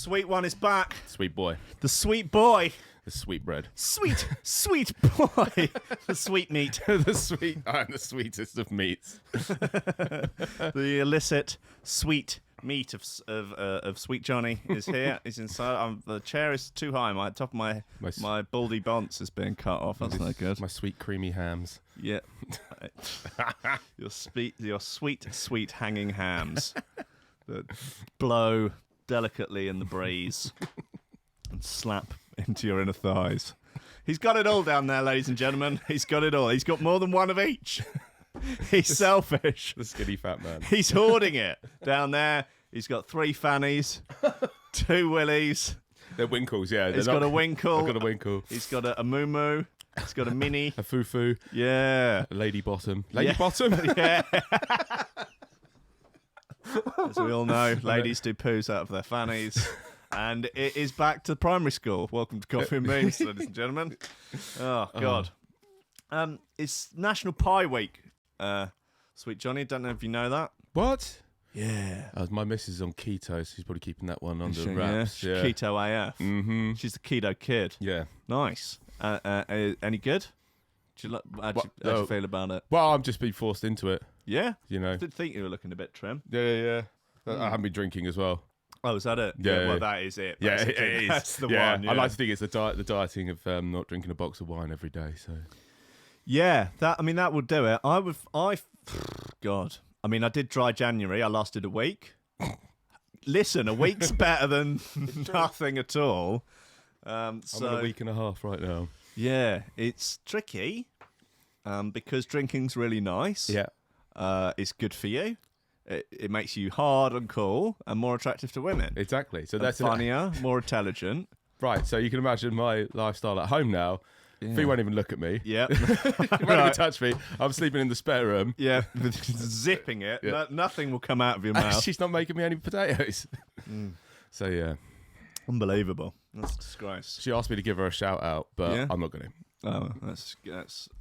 sweet one is back. Sweet boy. The sweet boy. The sweet bread. Sweet, sweet boy. The sweet meat. I'm the sweetest of meats. The illicit sweet meat of Sweet Johnny is here. He's inside. The chair is too high. My top of my baldy bonce is being cut off. That's no good. My sweet creamy hams. Yeah. your sweet hanging hams that blow delicately in the breeze and slap into your inner thighs. He's got it all down there, ladies and gentlemen. He's got it all. He's got more than one of each. He's selfish. The skinny fat man. He's hoarding it down there. He's got 3 fannies, 2 willies. They're winkles, yeah. He's got a winkle. I've got a winkle. He's got a moo-moo. He's got a mini. A foo-foo. Yeah. A lady bottom. Lady bottom? Yeah. As we all know, ladies do poos out of their fannies. And it is back to primary school. Welcome to Coffee and Memes, ladies and gentlemen. Oh, God. It's National Pie Week, Sweet Johnny. Don't know if you know that. What? Yeah. My missus is on keto, so she's probably keeping that one under wraps. Yeah. Keto AF. Mm-hmm. She's the keto kid. Yeah. Nice. Any good? How'd you feel about it? Well, I've just been forced into it. Yeah? You know. I did think you were looking a bit trim. Yeah. I haven't been drinking as well. Oh, is that it? Yeah. Well, that is it. Yeah, Basically. it is. That's the one. I like to think it's the dieting of not drinking a box of wine every day. So. Yeah, that would do it. God. I mean, I did dry January. I lasted a week. Listen, a week's better than nothing at all. I'm on a week and a half right now. Yeah, it's tricky because drinking's really nice. Yeah. It's good for you. It makes you hard and cool and more attractive to women. Exactly. So that's funnier, more intelligent. Right. So you can imagine my lifestyle at home now. Yeah. Fee won't even look at me. Yeah. Won't even touch me. I'm sleeping in the spare room. Yeah. Zipping it. Yeah. Nothing will come out of your mouth. She's not making me any potatoes. So yeah. Unbelievable. That's a disgrace. She asked me to give her a shout out, but Yeah? I'm not going to. Oh,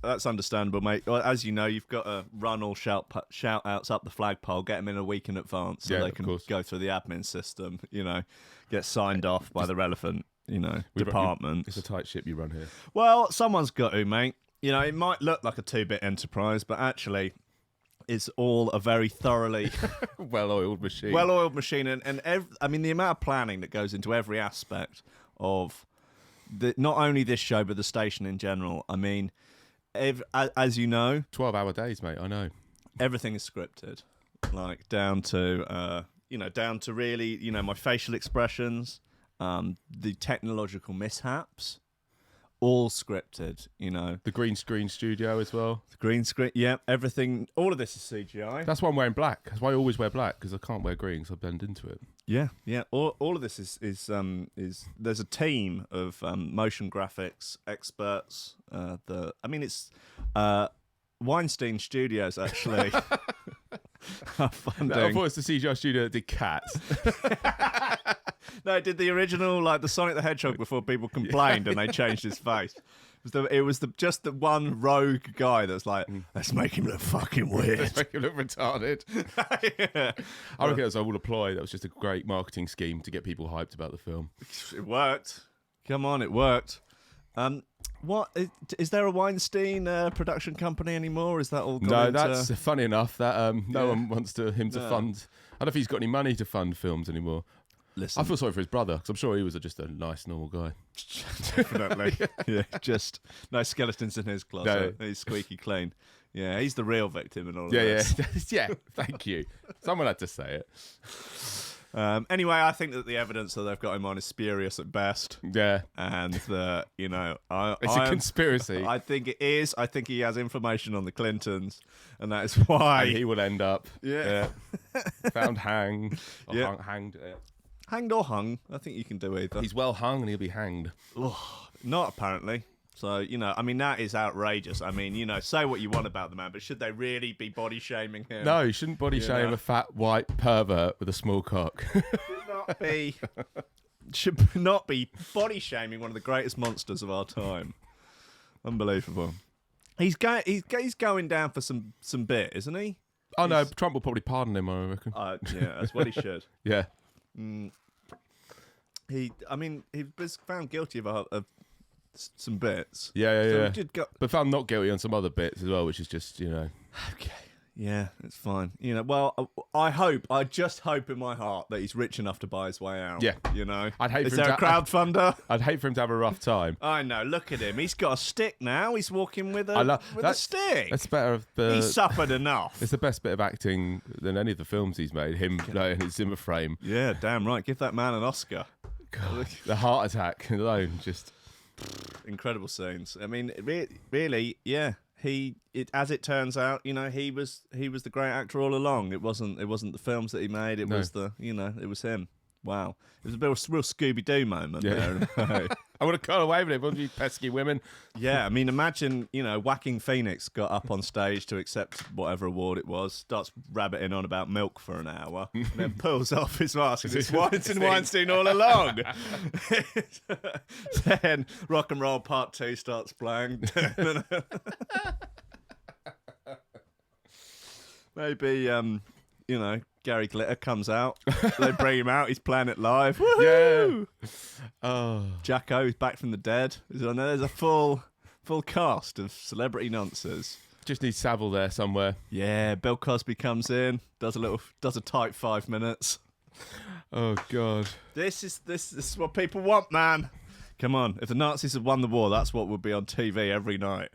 that's understandable, mate. Well, as you know, you've got to run all shout outs up the flagpole, get them in a week in advance, so they can go through the admin system. You know, get signed off by the relevant, departments. It's a tight ship you run here. Well, someone's got to, mate. You know, it might look like a 2-bit enterprise, but actually, it's all a very thoroughly well-oiled machine. And the amount of planning that goes into every aspect of not only this show but the station in general. I mean, as you know, 12-hour days, mate. I know everything is scripted, like down to really, my facial expressions, the technological mishaps, all scripted. The green screen studio as well. The green screen, yeah, everything. All of this is CGI. That's why I'm wearing black. That's why I always wear black, because I can't wear green, so I blend into it. Yeah. All of this is there's a team of motion graphics experts. It's Weinstein Studios actually. I thought it was the CGI studio that did Cats. No, it did the original, like the Sonic the Hedgehog before people complained and they changed his face. It was just the one rogue guy that's like, let's make him look fucking weird. Let's make him look retarded. Yeah. I reckon that's all a ploy. That was just a great marketing scheme to get people hyped about the film. It worked. Come on, it worked. What is there a Weinstein production company anymore? Is that all gone No, into... that's funny enough that no one wants him to fund. I don't know if he's got any money to fund films anymore. Listen, I feel sorry for his brother, because I'm sure he was just a nice, normal guy. Definitely. Yeah, just no skeletons in his closet. No. He's squeaky clean. Yeah, he's the real victim in all of this. Yeah, thank you. Someone had to say it. Anyway, I think that the evidence that they've got him on is spurious at best. Yeah. And it's a conspiracy. I think it is. I think he has information on the Clintons, and that is why and he will end up found hanged. Hanged. Hanged or hung. I think you can do either. He's well hung and he'll be hanged. Not apparently. So, that is outrageous. Say what you want about the man, but should they really be body shaming him? No, you shouldn't body shame a fat white pervert with a small cock. Should not be body shaming one of the greatest monsters of our time. Unbelievable. He's going down for some bit, isn't he? Oh no, Trump will probably pardon him, I reckon. Yeah, that's what he should. Yeah. he was found guilty of some bits. Yeah, So yeah. he did go. But found not guilty on some other bits as well, which is just, Okay. Yeah, it's fine. Well, I just hope in my heart that he's rich enough to buy his way out. Yeah. I'd hate Is for him there a to- crowdfunder? I'd hate for him to have a rough time. I know. Look at him. He's got a stick now. He's walking with I love a stick. That's better. He suffered enough. It's the best bit of acting than any of the films he's made. Him in his Zimmer frame. Yeah, damn right. Give that man an Oscar. God, the heart attack alone, just Incredible scenes. I mean, really, yeah. As it turns out, he was the great actor all along. It wasn't the films that he made. It was it was him. Wow, it was a real Scooby Doo moment there. I would have gone away with it, wouldn't you, pesky women? Yeah, I mean, imagine Whacking Phoenix got up on stage to accept whatever award it was, starts rabbiting on about milk for an hour, and then pulls off his mask. It's Weinstein all along. Then Rock and Roll Part 2 starts playing. Maybe Gary Glitter comes out. They bring him out. He's playing it live. Woohoo! Yeah. Oh. Jacko is back from the dead. There's a full cast of celebrity nonces. Just need Savile there somewhere. Yeah, Bill Cosby comes in, does a tight 5 minutes. Oh God. This is what people want, man. Come on, if the Nazis had won the war, that's what would be on TV every night.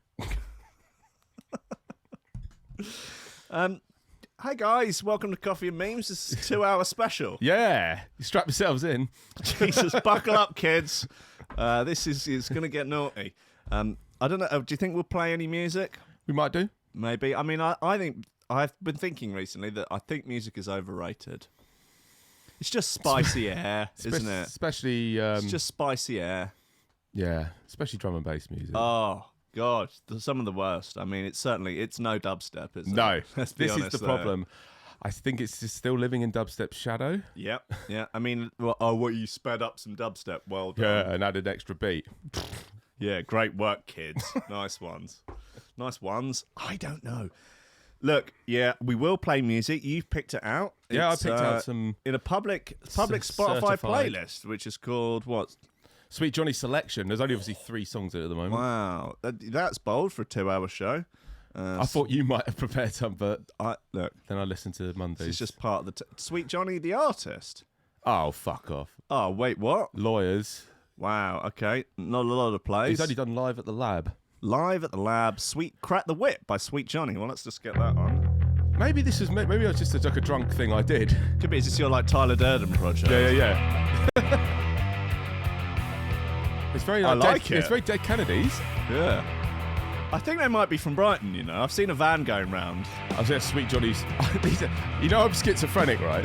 Hi guys, welcome to Coffee and Memes. This is a 2-hour special. Yeah. You strap yourselves in. Jesus, buckle up, kids. This is going to get naughty. I don't know. Do you think we'll play any music? We might do. Maybe. I mean, I think I've been thinking recently that I think music is overrated. It's just spicy air, isn't it? Especially. It's just spicy air. Yeah, especially drum and bass music. Oh God, some of the worst. I mean, it's no dubstep, is it? No, Let's be this honest is the there. problem. I think it's just still living in dubstep's shadow. Yep. Yeah. I mean, you sped up some dubstep. Well done. Yeah, and added extra beat. Yeah, great work, kids. Nice ones. Nice ones. I don't know. Look, yeah, we will play music. You've picked it out. Yeah, It's, I picked out some in a public Spotify certified. playlist, which is called what? Sweet Johnny Selection. There's only obviously 3 songs in it at the moment. Wow, that's bold for a 2-hour show. I thought you might have prepared some, but Look, then I listened to Mondays. it's just part of the Sweet Johnny the artist. Oh, fuck off. Oh wait, what? Lawyers. Wow. Okay, not a lot of plays. He's only done Live at the Lab. Live at the Lab. Sweet Crack the Whip by Sweet Johnny. Well, let's just get that on. Maybe this was maybe it was just like a drunk thing I did. Could be. Is this your Tyler Durden project? Yeah. It's very I like it. It's very Dead Kennedys. Yeah. I think they might be from Brighton, I've seen a van going round. I was at Sweet Johnny's. You know I'm schizophrenic, right?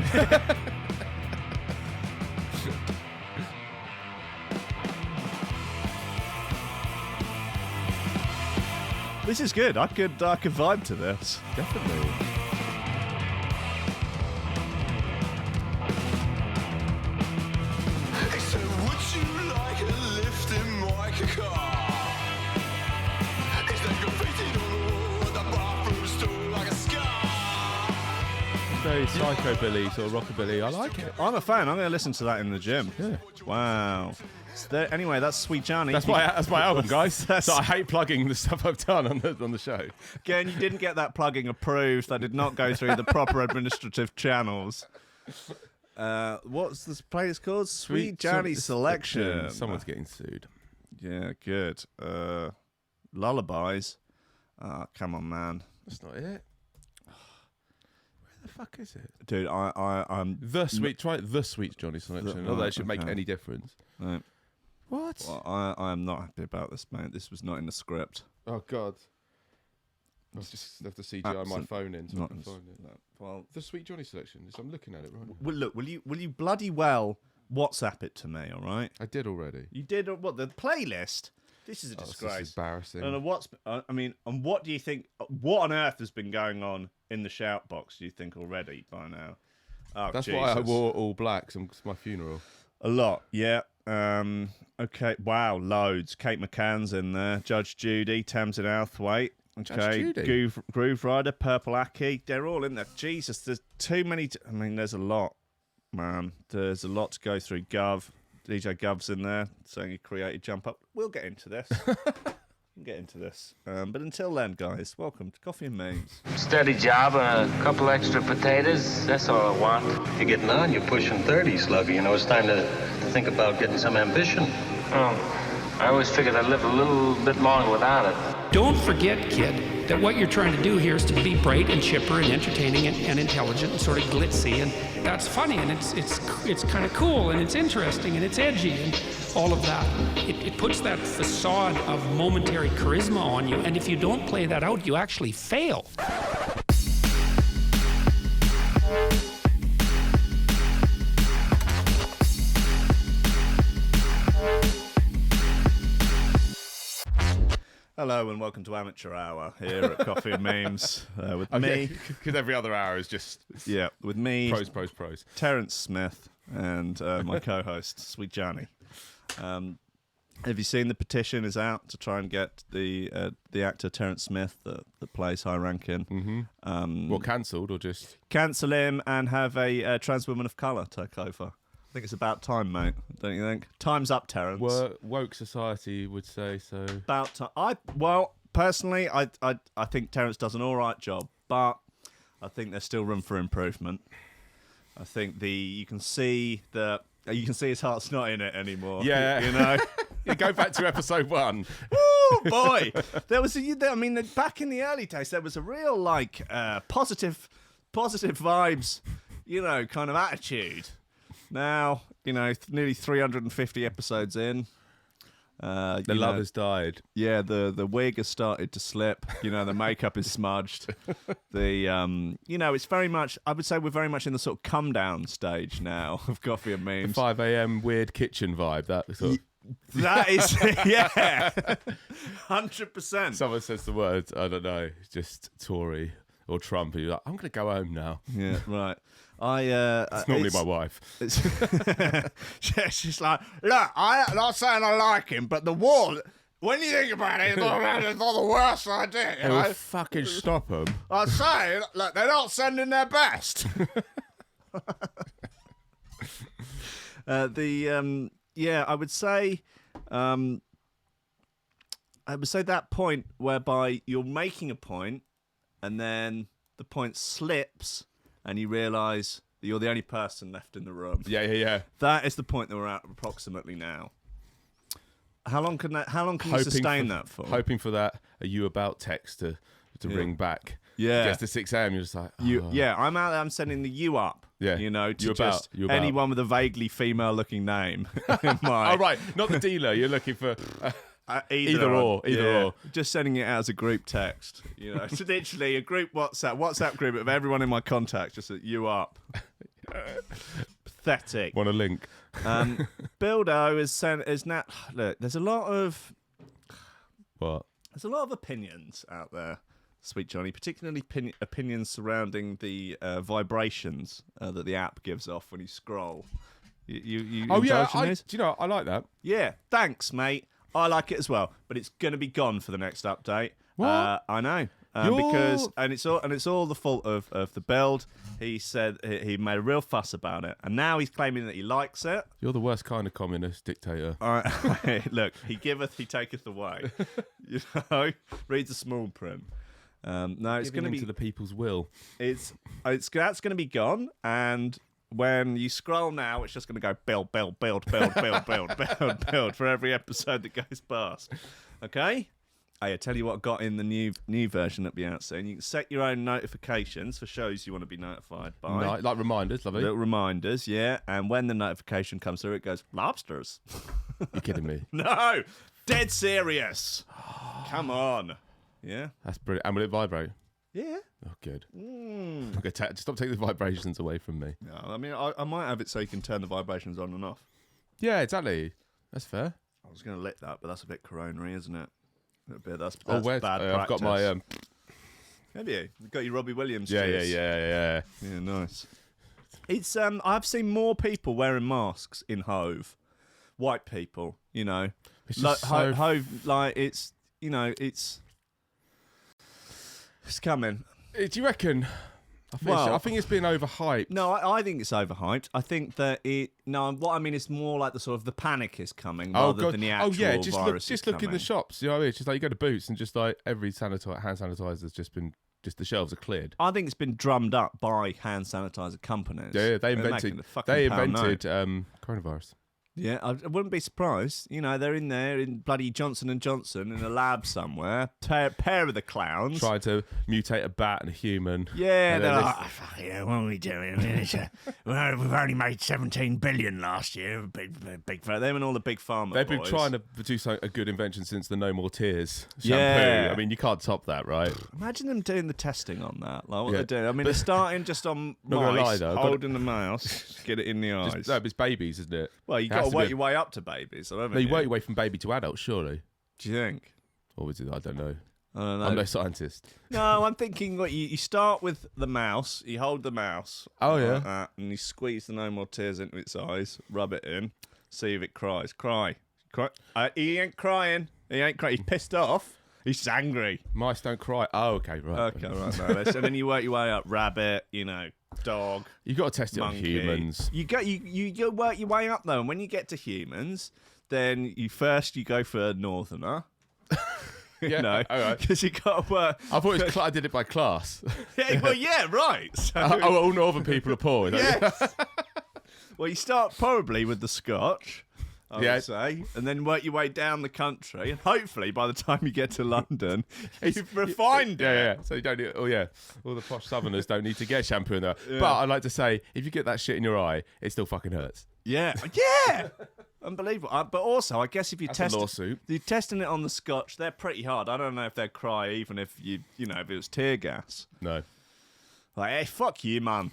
This is good. I could vibe to this. Definitely. He said, would you like a lift in my car? Is there graffiti on the wall at the bathroom stall like a scar? Very psychobilly, sort of rockabilly. I like it. I'm a fan. I'm going to listen to that in the gym. Yeah. Wow. So anyway, that's Sweet Johnny. That's my album, guys. So I hate plugging the stuff I've done on the show. Again, you didn't get that plugging approved. That did not go through the proper administrative channels. What's this place called? Sweet Johnny Selection. Someone's getting sued. Yeah, good. Lullabies. Oh, come on, man. That's not it. Where the fuck is it? Dude, I'm... Try the Sweet Johnny Selection. Not that it should make any difference. Right. What? Well, I am not happy about this, mate. This was not in the script. Oh God. I'll just have to CGI my phone in so I can find it. No. Well, The Sweet Johnny Selection. I'm looking at it right now. look, will you bloody well WhatsApp it to me, all right? I did already. You did what? The playlist? This is a This disgrace. is embarrassing. And and what do you think? What on earth has been going on in the shout box? Do you think already by now? Oh, That's Jesus. why I wore all black. It's my funeral. A lot, yeah. Okay, wow, loads. Kate McCann's in there. Judge Judy, Tamsin Outhwaite. Okay, Judge Judy? Groove Rider, Purple Aki. They're all in there. Jesus, there's too many. There's a lot, man. There's a lot to go through. Gov, DJ Gov's in there saying he created Jump Up. We'll get into this. But until then, guys, welcome to Coffee and Memes. Steady job and a couple extra potatoes. That's all I want. You're getting on, you're pushing 30, Slugger. You know, it's time to think about getting some ambition. Oh, I always figured I'd live a little bit longer without it. Don't forget, kid, that what you're trying to do here is to be bright and chipper and entertaining and intelligent and sort of glitzy, and that's funny, and it's kind of cool, and it's interesting, and it's edgy, and all of that. It puts that facade of momentary charisma on you, and if you don't play that out, you actually fail. Hello and welcome to Amateur Hour here at Coffee and Memes with me. Because every other hour is just Yeah, with me, pros. Terence Smith, and my co-host, Sweet Johnny. Have you seen the petition is out to try and get the actor Terence Smith that plays High Rankin? What, cancelled or just? Cancel him and have a trans woman of colour take over. I think it's about time, mate. Don't you think? Time's up, Terence. Woke society would say so. About time. Personally, I think Terence does an all right job, but I think there's still room for improvement. I think you can see his heart's not in it anymore. Yeah, you know. You go back to episode 1. Woo, boy! Back in the early days, there was a real positive vibes, kind of attitude. Now, nearly 350 episodes in. The love has died. Yeah, the wig has started to slip. The makeup is smudged. It's very much, I would say we're very much in the sort of come down stage now of Coffee and Memes. 5 a.m. weird kitchen vibe. That sort of. That is, yeah, 100%. Someone says the words, I don't know, just Tory or Trump, and you're like, I'm going to go home now. Yeah, right. It's normally my wife. She's like, look, I'm not saying I like him, but the war, when you think about it, it's not the worst idea. They will fucking stop them. I say, look, they're not sending their best. I would say, that point whereby you're making a point, and then the point slips, and you realise that you're the only person left in the room. Yeah. That is the point that we're at approximately now. How long can you sustain that for? Hoping for that "Are you about?" text to ring back. Yeah. Gets to 6 a.m. You're just like, oh. I'm out there. I'm sending the you up. Yeah. To anyone with a vaguely female-looking name. Oh right, not the dealer. You're looking for. Either or. Just sending it out as a group text. It's literally a group WhatsApp group of everyone in my contacts. Just that you up. Pathetic. Want a link? Bildo is now. Look, there's a lot of opinions out there, Sweet Johnny, particularly opinions surrounding the vibrations that the app gives off when you scroll. You do these? you know? I like that. Yeah, thanks, mate. I like it as well, but it's going to be gone for the next update. What? I know, because it's all the fault of the build. He said he made a real fuss about it, and now he's claiming that he likes it. You're the worst kind of communist dictator. Look, he giveth, he taketh away. Read the small print. No, it's going to be to the people's will. That's going to be gone, and when you scroll now, it's just going to go build for every episode that goes past. Okay? I tell you what I got in the new version that'll be out soon. You can set your own notifications for shows you want to be notified by. Like reminders, lovely. Little reminders, yeah. And when the notification comes through, it goes, lobsters. You're kidding me. No! Dead serious. Come on. Yeah? That's brilliant. And will it vibrate? Yeah. Oh, good. Okay, stop taking the vibrations away from me. No, I mean, I might have it so you can turn the vibrations on and off. Yeah, exactly. That's fair. I was going to lick that, but that's a bit coronary, isn't it? A little bit. That's bad practice. I've got my... Have you? You've got your Robbie Williams juice. Yeah. Yeah, nice. It's I've seen more people wearing masks in Hove. White people, It's just so... Hove, it's coming. Do you reckon? I think it's been overhyped. No, I think it's overhyped. I think that what I mean is more like the sort of the panic is coming rather than the actual just virus. Just look in the shops. You know what I mean? It's just like you go to Boots and just like every hand sanitizer's just the shelves are cleared. I think it's been drummed up by hand sanitizer companies. Yeah, they They're invented making a fucking pound note. coronavirus. Yeah, I wouldn't be surprised. You know, they're in there in bloody Johnson & Johnson in a lab somewhere. Pair of the clowns. Trying to mutate a bat and a human. Yeah, And they're then like, oh, fuck yeah, what are we doing? We've only made 17 billion last year. Big them and all the big pharma They've been boys. trying to do a good invention since the No More Tears shampoo. Yeah. I mean, you can't top that, right? Imagine them doing the testing on that. Like what Yeah. they're doing. I mean, they're starting just on Not gonna mice, lie, though, holding the mouse, get it in the eyes. No, but it's babies, isn't it? Well, you It got has to to work be- your way up to babies. No, you work your way from baby to adult, surely. Do you think? Or is it? I don't know. I don't know. I'm no scientist. No, I'm thinking what you start with the mouse, you hold the mouse. Oh, yeah. like that, and you squeeze the No More Tears into its eyes, rub it in, see if it cries. Cry. He ain't crying. He ain't crying. He's pissed off. He's just angry. Mice don't cry. Oh, okay, right. Okay, right. No, and then you work your way up. Rabbit, dog, You got to test it monkey. on humans. You work your way up though, and when you get to humans, then you go for a northerner. Yeah, No, all right. because you got to work. I thought it was I did it by class. Yeah, well, yeah, right. So, All northern people are poor. yes. Well, you start probably with the Scotch, I Yeah. would say, and then work your way down the country, and hopefully by the time you get to London, you've refined it. Yeah. So you don't need, all the posh southerners don't need to get shampoo in there. But I'd like to say, if you get that shit in your eye, it still fucking hurts. Yeah, unbelievable. But also, I guess if you That's a lawsuit. you're testing it on the Scotch, they're pretty hard. I don't know if they'd cry even if if it was tear gas. No, Like, hey, fuck you, man.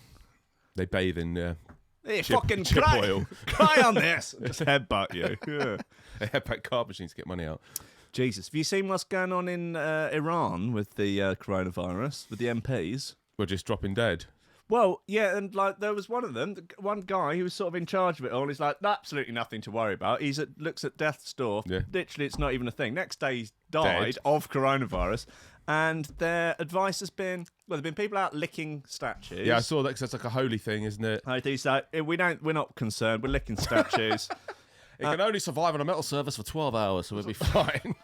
they bathe in Hey, Chip- fucking chip cry, oil. cry on this. Just headbutt you. Yeah. they have that card machines to get money out. Jesus, have you seen what's going on in Iran with the coronavirus, with the MPs? We're just dropping dead. Well, yeah, and like there was one of them, one guy who was sort of in charge of it all. And he's like, absolutely nothing to worry about. Looks at death's door. Yeah. Literally, it's not even a thing. Next day, he's died Dead. of coronavirus, and their advice has been, there've been people out licking statues. Yeah, I saw that because that's like a holy thing, isn't it? He's like, we're not concerned. We're licking statues. It can only survive on a metal surface for 12 hours, so we'll be fine.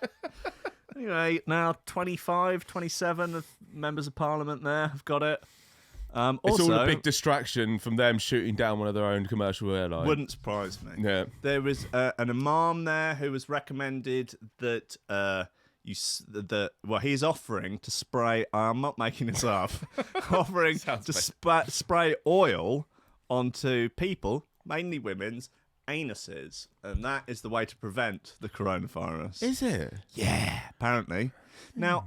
Anyway, now 25, 27 of members of parliament there have got it. It's Also, all a big distraction from them shooting down one of their own commercial airlines. wouldn't surprise me. Yeah. There was an imam there who was recommended that he's offering to spray. I'm not making this up. Offering to spray oil onto people, mainly women's anuses, and that is the way to prevent the coronavirus. Is it? Yeah, apparently. Now,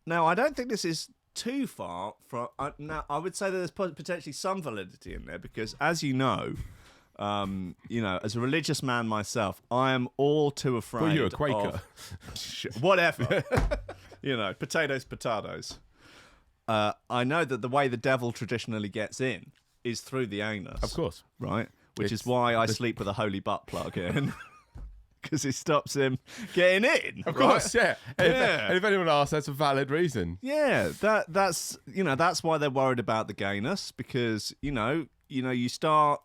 I don't think this is too far from. Now, I would say that there's potentially some validity in there because, as you know, as a religious man myself, I am all too afraid. Well, you're a Quaker. Whatever. Potatoes. I know that the way the devil traditionally gets in is through the anus. Of course. Right? Which It's is why I sleep with a holy butt plug in. Because it stops him getting in. Of right? course, yeah. Yeah. And if anyone asks, that's a valid reason. Yeah, that's why they're worried about the gayness because you start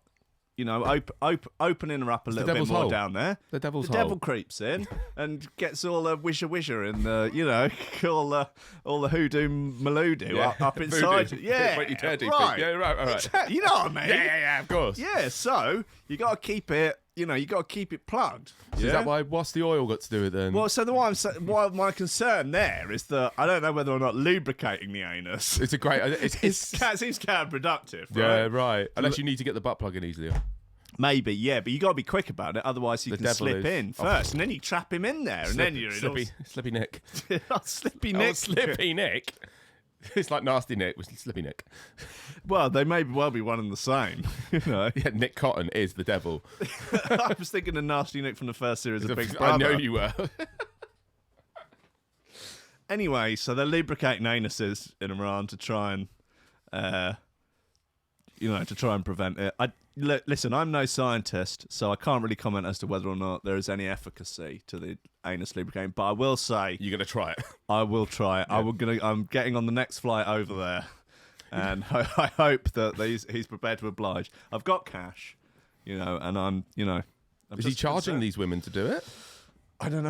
opening her up a little bit devil's more hole. down there. The devil's the hole. devil creeps in and gets all the wisher and all the hoodoo maloodo up inside. Voodoo. Yeah, What you dare do, right. Pete. Yeah, right, all right. Exactly. You know what I mean? Yeah, of course. Yeah, so you got to keep it. You got to keep it plugged. So is that why? What's the oil got to do with it then? Well, so why my concern there is that I don't know whether or not lubricating the anus. It's a great. It Seems counterproductive. Right? yeah, right. Unless you need to get the butt plug in easily. Maybe, yeah, but you got to be quick about it. Otherwise, you The can devil slip is- in first, and then you trap him in there, and then you're in Slippy Nick. Slippy Oh, Nick. Slippy Nick. It's like Nasty Nick with Slippy Nick. Well, they may well be one and the same. Yeah, Nick Cotton is the devil. I was thinking of Nasty Nick from the first series of Big Brother. I know you were. Anyway, so they're lubricating anuses in Iran to try and, prevent it. Listen, I'm no scientist, so I can't really comment as to whether or not there is any efficacy to the anus lubricating. But I will say, You're gonna try it. I will try it. I'm getting on the next flight over there. and I hope that he's prepared to oblige. I've got cash, and I'm Is he charging these women to do it? I don't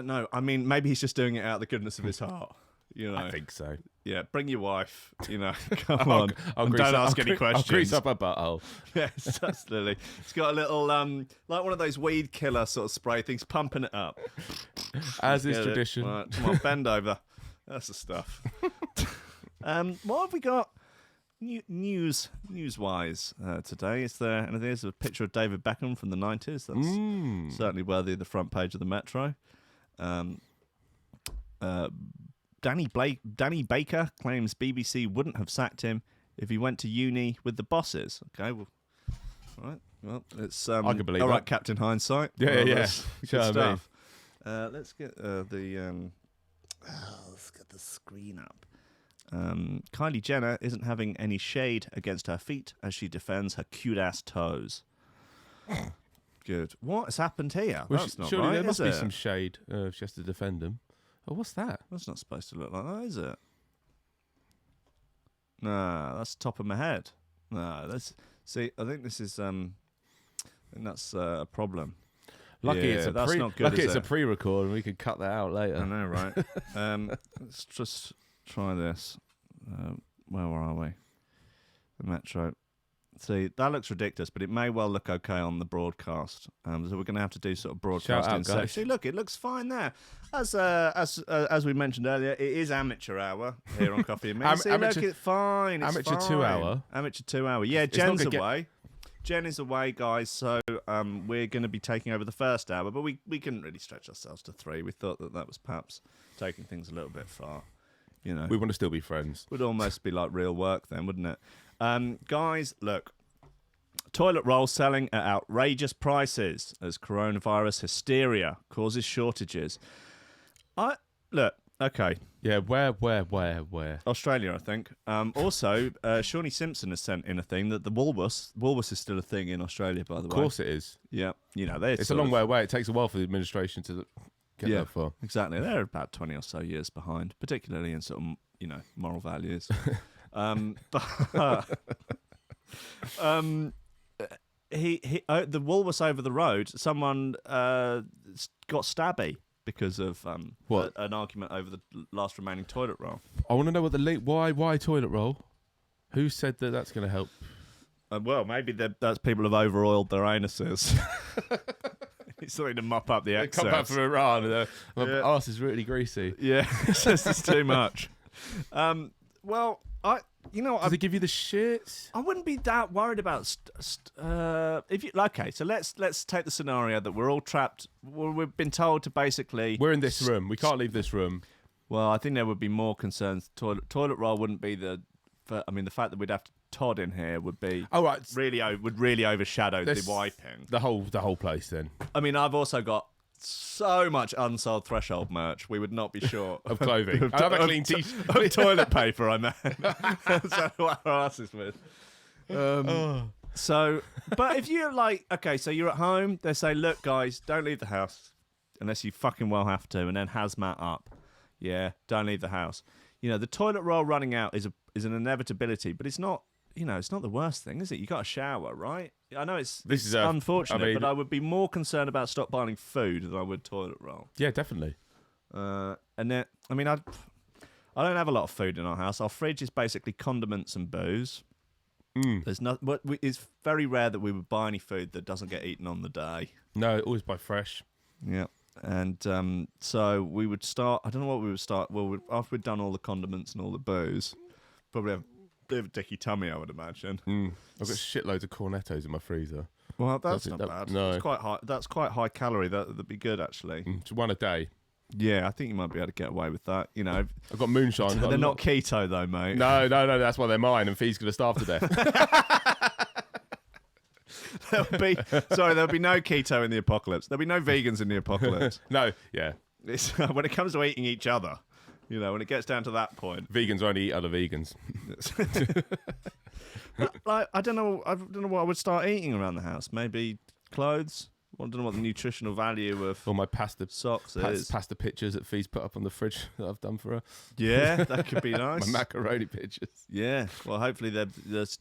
know. I mean, maybe he's just doing it out of the goodness of his heart. I think so. Yeah, bring your wife. Come on. And don't ask any questions. I'll grease up her butthole. Yes, absolutely. It's got a little, like one of those weed killer sort of spray things, pumping it up. As is Get it. tradition. Right, come on, bend over. That's the stuff. What have we got news-wise today? Is there anything? There's a picture of David Beckham from the 90s. That's certainly worthy of the front page of the Metro. Danny Baker claims BBC wouldn't have sacked him if he went to uni with the bosses. Okay, well, all right. Well, it's I can believe all right, that. Captain Hindsight. Yeah, Well, yeah. that's Sure, good I mean. stuff. Let's get let's get the screen up. Kylie Jenner isn't having any shade against her feet as she defends her cute-ass toes. Good. What has happened here? Well, That's not surely right, there must is be it? some shade if she has to defend them. Oh, what's that? That's not supposed to look like that, is it? No, that's top of my head. No, that's... See, I think this is... I think that's a problem. Lucky Yeah, it's a that's pre. not good, Lucky is it's a it? pre-record, and we could cut that out later. I know, right? Let's just try this. Where are we? The Metro. See, that looks ridiculous, but it may well look okay on the broadcast. So we're going to have to do sort of broadcast out, insertion. guys. See, look, it looks fine there. As we mentioned earlier, it is amateur hour here on Coffee and Me. See, amateur- look, it's fine. It's amateur fine. 2 hour? Amateur 2 hour. Yeah, It's not Jen's gonna get- away. Jen is away, guys, so we're going to be taking over the first hour, but we couldn't really stretch ourselves to 3. We thought that was perhaps taking things a little bit far. We want to still be friends. Would almost be like real work then, wouldn't it? Guys, look. Toilet roll selling at outrageous prices as coronavirus hysteria causes shortages. Okay. Yeah, where? Australia, I think. Also, Shawnee Simpson has sent in a thing that the Woolworths is still a thing in Australia, by the way. Of course it is. Yeah. It's a long way away. It takes a while for the administration to get that far. Exactly. They're about 20 or so years behind, particularly in sort of, moral values. The Woolworths over the road, someone got stabby because of What? an argument over the last remaining toilet roll. I want to know what the link. Why toilet roll? Who said that that's going to help? Well, maybe that's people have over-oiled their anuses. It's something to mop up the excess. Come back from Iran and my Yeah. arse is really greasy. Yeah, it's just it's too much. Well, Does it give you the shits? I wouldn't be that worried about if you okay. So let's take the scenario that we're all trapped. We've been told to basically. We're in this room. We can't leave this room. Well, I think there would be more concerns. Toilet roll wouldn't be the fact that we'd have to Todd in here would be Oh right, would really overshadow This- the wiping. the whole place then I mean, I've also got so much unsold Threshold merch. We would not be short of clothing. I have a clean t-shirt. of toilet paper. I meant. So what our asses with. So, but if you're like, okay, so you're at home, they say, look, guys, don't leave the house unless you fucking well have to, and then hazmat up. Yeah, don't leave the house. The toilet roll running out is an inevitability, but it's not. It's not the worst thing, is it? You got a shower, right? I know it's unfortunate, but I would be more concerned about stockpiling food than I would toilet roll. Yeah, definitely. And then, I don't have a lot of food in our house. Our fridge is basically condiments and booze. There's it's very rare that we would buy any food that doesn't get eaten on the day. No, always buy fresh. Yeah. And so we would start. I don't know what we would start. Well, after we'd done all the condiments and all the booze, probably have a bit of a dicky tummy, I would imagine. I've got shitloads of cornettos in my freezer. Well, that's That's it, not that- bad. no. It's quite high. That's quite high calorie. That'd be good, actually. It's one a day. Yeah, I think you might be able to get away with that. I've got moonshine. They're not keto though, mate. No, that's why they're mine, and Fee's going to starve to death. There'll be no keto in the apocalypse. There'll be no vegans in the apocalypse. No, yeah. It's, when it comes to eating each other, when it gets down to that point. Vegans only eat other vegans. Like, I don't know what I would start eating around the house. Maybe clothes. I don't know what the nutritional value of Or my pasta socks is. pasta pictures that Fee's put up on the fridge that I've done for her. Yeah, that could be nice. My macaroni pictures. Yeah, well, hopefully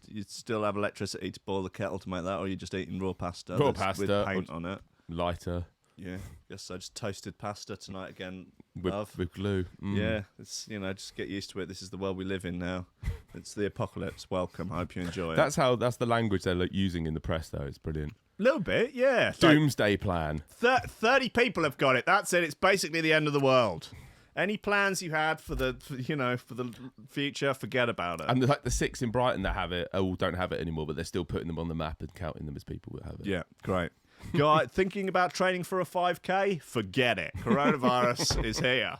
you'd still have electricity to boil the kettle to make that, or you're just eating raw pasta. Raw with pasta, paint on it. Lighter Yeah, guess I just toasted pasta tonight again. with love. glue. Mm. Yeah, it's just get used to it. This is the world we live in now. It's the apocalypse. Welcome. I hope you enjoy it. That's the language they're using in the press, though. It's brilliant. A little bit, yeah. Doomsday plan. 30 people have got it. That's it. It's basically the end of the world. Any plans you had for the future, forget about it. And the 6 in Brighton that have it don't have it anymore, but they're still putting them on the map and counting them as people that have it. Yeah, great. Guy, thinking about training for a 5K? Forget it. Coronavirus is here.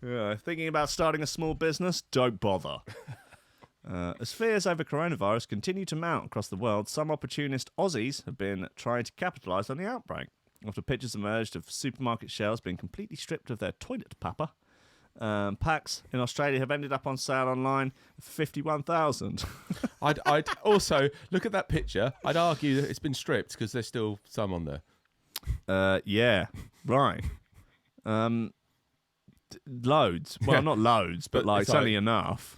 Yeah, thinking about starting a small business? Don't bother. As fears over coronavirus continue to mount across the world, some opportunist Aussies have been trying to capitalise on the outbreak. After pictures emerged of supermarket shelves being completely stripped of their toilet paper, packs in Australia have ended up on sale online for $51,000. I'd also look at that picture. I'd argue that it's been stripped because there's still some on there. Yeah, right. Loads. Well, not loads, but like it's like- only enough.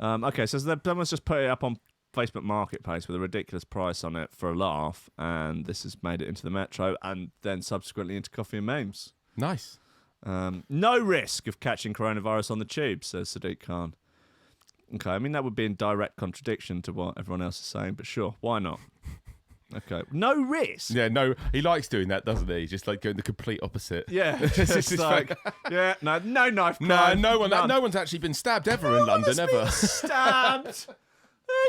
Okay, so someone's just put it up on Facebook Marketplace with a ridiculous price on it for a laugh, and this has made it into the Metro and then subsequently into Coffee and Memes. Nice. No risk of catching coronavirus on the tube, says Sadiq Khan. Okay, I mean, that would be in direct contradiction to what everyone else is saying, but sure, why not? Okay, no risk. Yeah, no, he likes doing that, doesn't he? Just like going the complete opposite. Yeah, This just is like, yeah, no knife No, crime. no None. one's actually been stabbed ever in London, ever. Stabbed.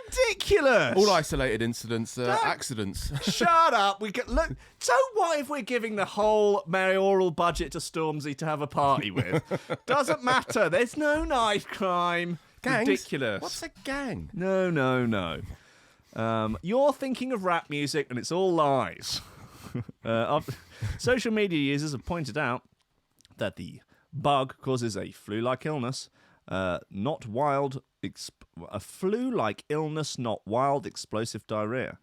Ridiculous. All isolated incidents, accidents. Shut up. Look. So what if we're giving the whole mayoral budget to Stormzy to have a party with? Doesn't matter. There's no knife crime. Gangs? Ridiculous. What's a gang? No. You're thinking of rap music, and it's all lies. Social media users have pointed out that the bug causes a flu-like illness, not wild. A flu-like illness, not wild explosive diarrhea.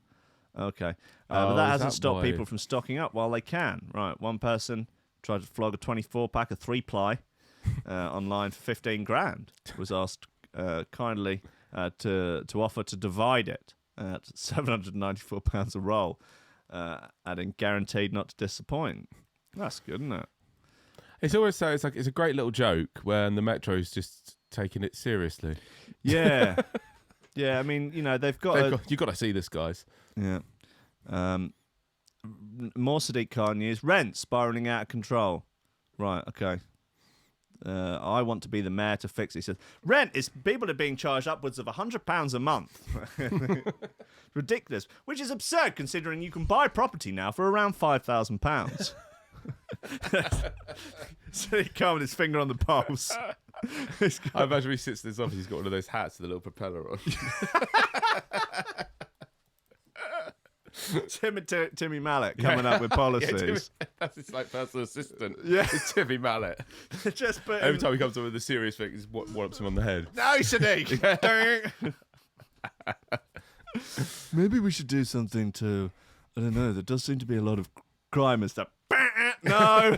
Okay, but that is hasn't that stopped why? people from stocking up while they can. Right, one person tried to flog a 24-pack of 3-ply online for 15 grand. Was asked kindly to offer to divide it at £794 a roll, adding guaranteed not to disappoint. That's good, isn't it? It's always so. It's a great little joke when the Metro's just taking it seriously. Yeah. Yeah, I mean, they've got... You've got to see this, guys. Yeah. More Sadiq Khan news. Rent spiralling out of control. Right, okay. I want to be the mayor to fix it. He says, rent is... People are being charged upwards of £100 a month. Ridiculous. Which is absurd considering you can buy property now for around £5,000. Sadiq Khan with his finger on the pulse. I imagine he sits in his office, he's got one of those hats with a little propeller on. Timmy Mallet coming up with policies. That's his personal assistant. Yeah. It's Timmy Mallet. Just put Every time he comes up with a serious thing, he one-ups him on the head. No, Sadiq. Maybe we should do something to, I don't know, there does seem to be a lot of crime and stuff. No.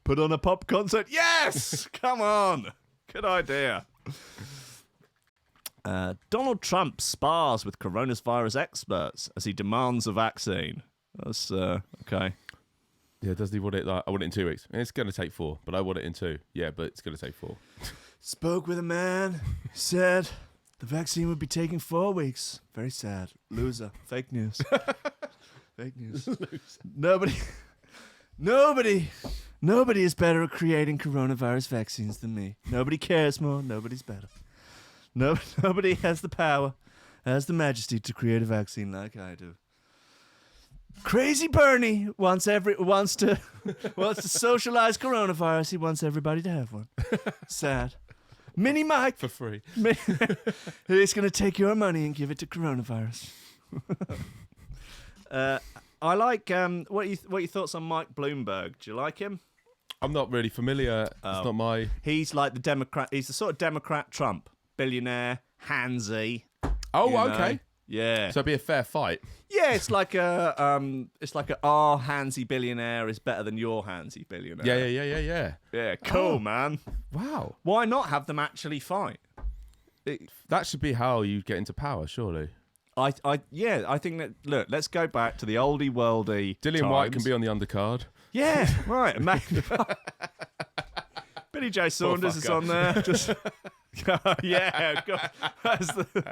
Put on a pop concert. Yes. Come on. Good idea. Donald Trump spars with coronavirus experts as he demands a vaccine. That's okay. Yeah, does he want it I want it in 2 weeks. It's going to take 4, but I want it in 2. Yeah, but it's going to take 4. Spoke with a man, said the vaccine would be taking 4 weeks. Very sad. Loser. Fake news. Fake news. Nobody is better at creating coronavirus vaccines than me. Nobody cares more. Nobody's better. Nobody has the power, has the majesty to create a vaccine like I do. Crazy Bernie wants to socialize coronavirus. He wants everybody to have one. Sad. Mini Mike for free. He's going to take your money and give it to coronavirus. I like what your thoughts on Mike Bloomberg? Do you like him? I'm not really familiar. It's not my... He's like the Democrat. He's the sort of Democrat Trump. Billionaire, handsy. Oh, okay. Yeah. So it'd be a fair fight. Yeah, it's like our handsy billionaire is better than your handsy billionaire. Yeah. Yeah, cool, man. Wow. Why not have them actually fight? That should be how you get into power, surely. I think that, look, let's go back to the oldie worldy Dillian White can be on the undercard. Yeah, right. Billy J. Saunders is on there. Just yeah, God, that's the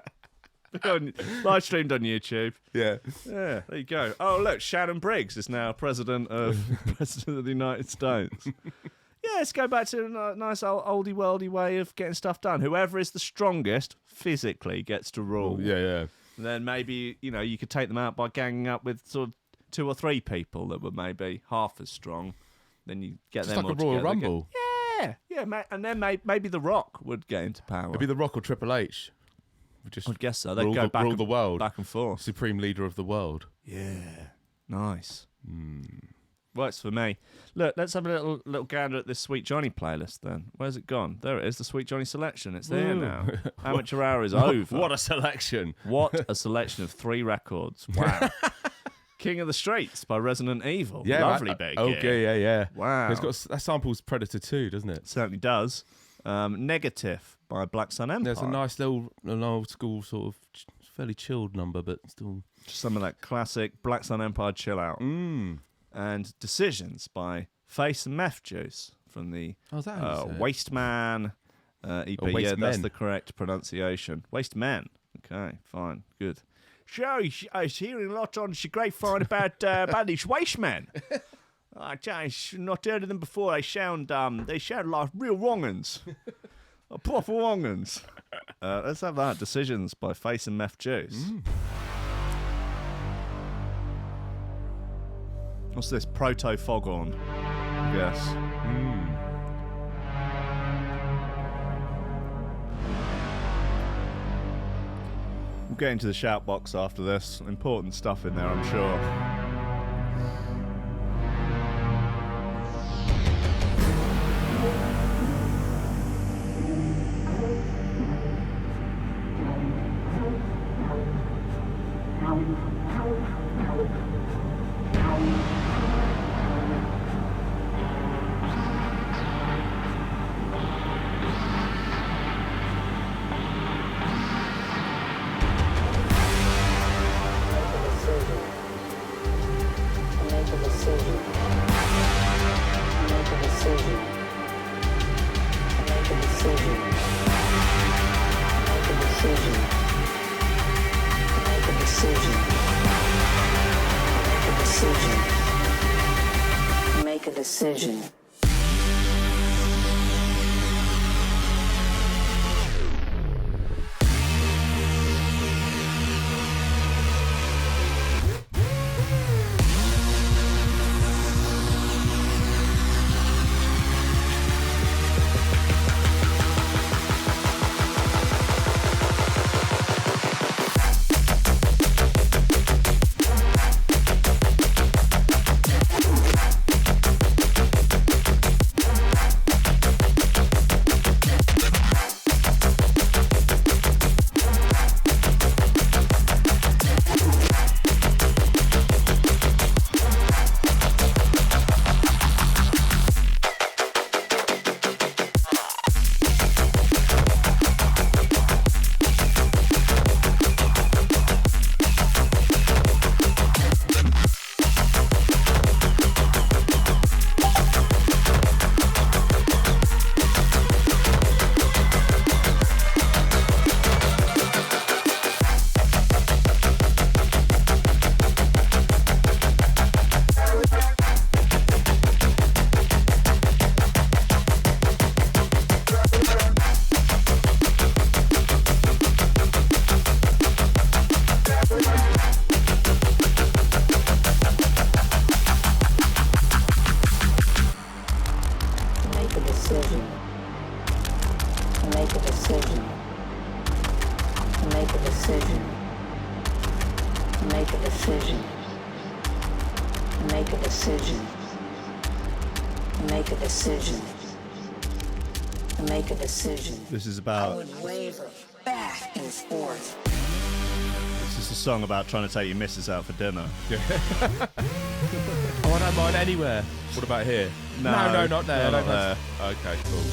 live streamed on YouTube. Yeah. Yeah, there you go. Oh, look, Shannon Briggs is now president of the United States. Yeah, let's go back to a nice oldie worldy way of getting stuff done. Whoever is the strongest physically gets to rule. Yeah. And then maybe, you could take them out by ganging up with sort of 2 or 3 people that were maybe half as strong. Then you get Just them like all a Royal together. Rumble. Yeah, and then maybe The Rock would get into power. It'd be The Rock or Triple H. I'd guess so. They'd rule go rule the world. back and forth. Supreme leader of the world. Yeah, nice. Works for me. Look, let's have a little gander at this Sweet Johnny playlist then. Where's it gone? There it is, the Sweet Johnny selection. It's there now. Amateur hour is over. What a selection. What a selection of 3 records. Wow. King of the Streets by Resident Evil. Yeah, Lovely bit. Okay, yeah. Wow. It's got that samples Predator 2, doesn't it? Certainly does. Negative by Black Sun Empire. There's a nice little an old school sort of fairly chilled number, but still. Just some of that classic Black Sun Empire chill out. And Decisions by Face and Meth Juice from the Oh, is that how you say it? Waste Man EP. Or Waste Yeah, that's Men. the correct pronunciation. Waste Men. Okay, fine, good. So I was hearing a lot on the grapevine about these waste men. I've not heard of them before. They sound like real wrong-uns. Proper wrong-uns. Let's have that. Decisions by Face and Meth Juice. What's this? Proto Foghorn. Yes. We'll get into the shout box after this. Important stuff in there, I'm sure. Make a decision. This is about. Waver back and forth. This is a song about trying to take your missus out for dinner. Oh, I don't mind anywhere. What about here? No, not there. not there. Okay, cool.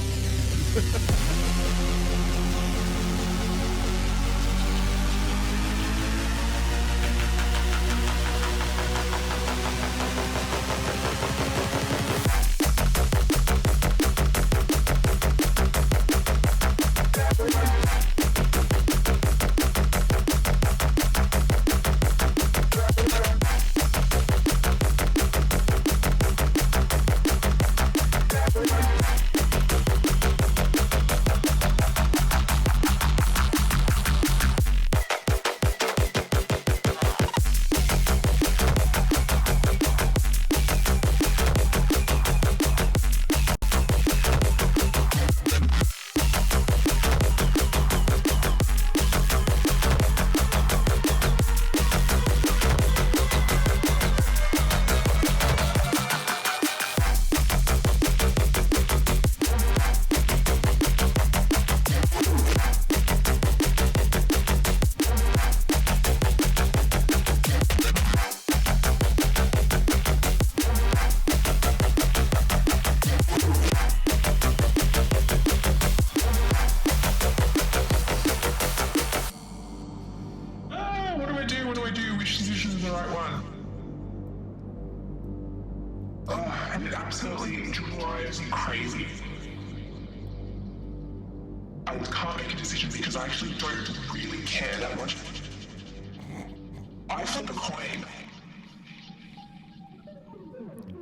What do I do? Which decision is the right one? And it absolutely drives me crazy. I can't make a decision because I actually don't really care that much. I flip a coin.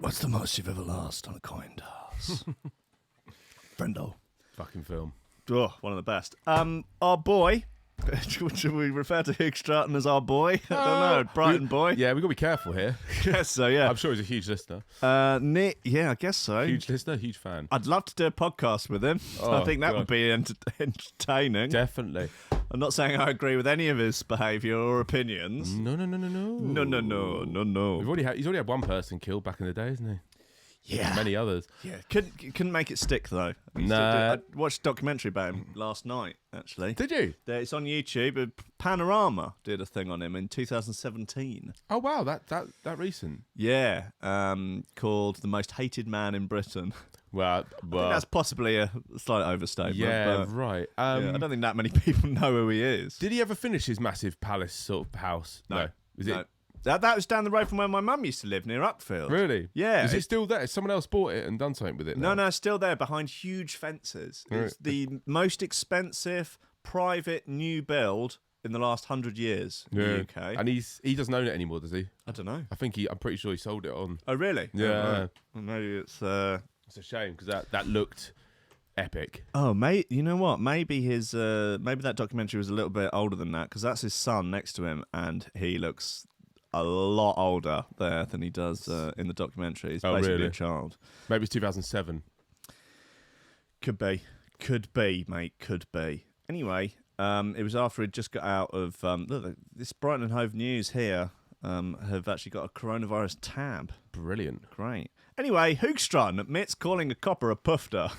What's the most you've ever lost on a coin toss? Friendo. Fucking film. Oh, one of the best. Our boy. Should we refer to Hugh Stratton as our boy? I don't know. Brighton boy. Yeah, we've got to be careful here. Guess so, yeah. I'm sure he's a huge listener. Nick, yeah, I guess so. Huge listener, huge fan. I'd love to do a podcast with him. Oh, I think that God. would be entertaining. Definitely. I'm not saying I agree with any of his behaviour or opinions. No. No. He's already had one person killed back in the day, isn't he? Yeah. Many others. Yeah. Couldn't make it stick, though. Nah. I watched a documentary about him last night, actually. Did you? It's on YouTube. Panorama did a thing on him in 2017. Oh wow, that recent. Yeah, called The Most Hated Man in Britain. Well, I think that's possibly a slight overstatement. yeah, but, right. yeah, I don't think that many people know who he is. Did he ever finish his massive palace sort of house? No. Was No. it That was down the road from where my mum used to live, near Uckfield. really? Yeah. Is it still there? Someone else bought it and done something with it? No, now? it's still there behind huge fences. Right. It's the most expensive private new build in the last 100 years in the UK. And he doesn't own it anymore, does he? I don't know. I'm pretty sure he sold it on. Oh, really? Yeah. Oh, right. Well, maybe it's... It's a shame because that looked epic. Oh, mate, you know what? Maybe maybe that documentary was a little bit older than that because that's his son next to him, and he looks a lot older there than he does in the documentary. He's Oh, basically really? a child. Maybe it's 2007. Could be, mate. Could be. Anyway, it was after he'd just got out of look, this Brighton and Hove News here. Have actually got a coronavirus tab. Brilliant. Great. Anyway, Hoogstrand admits calling a copper a pufter,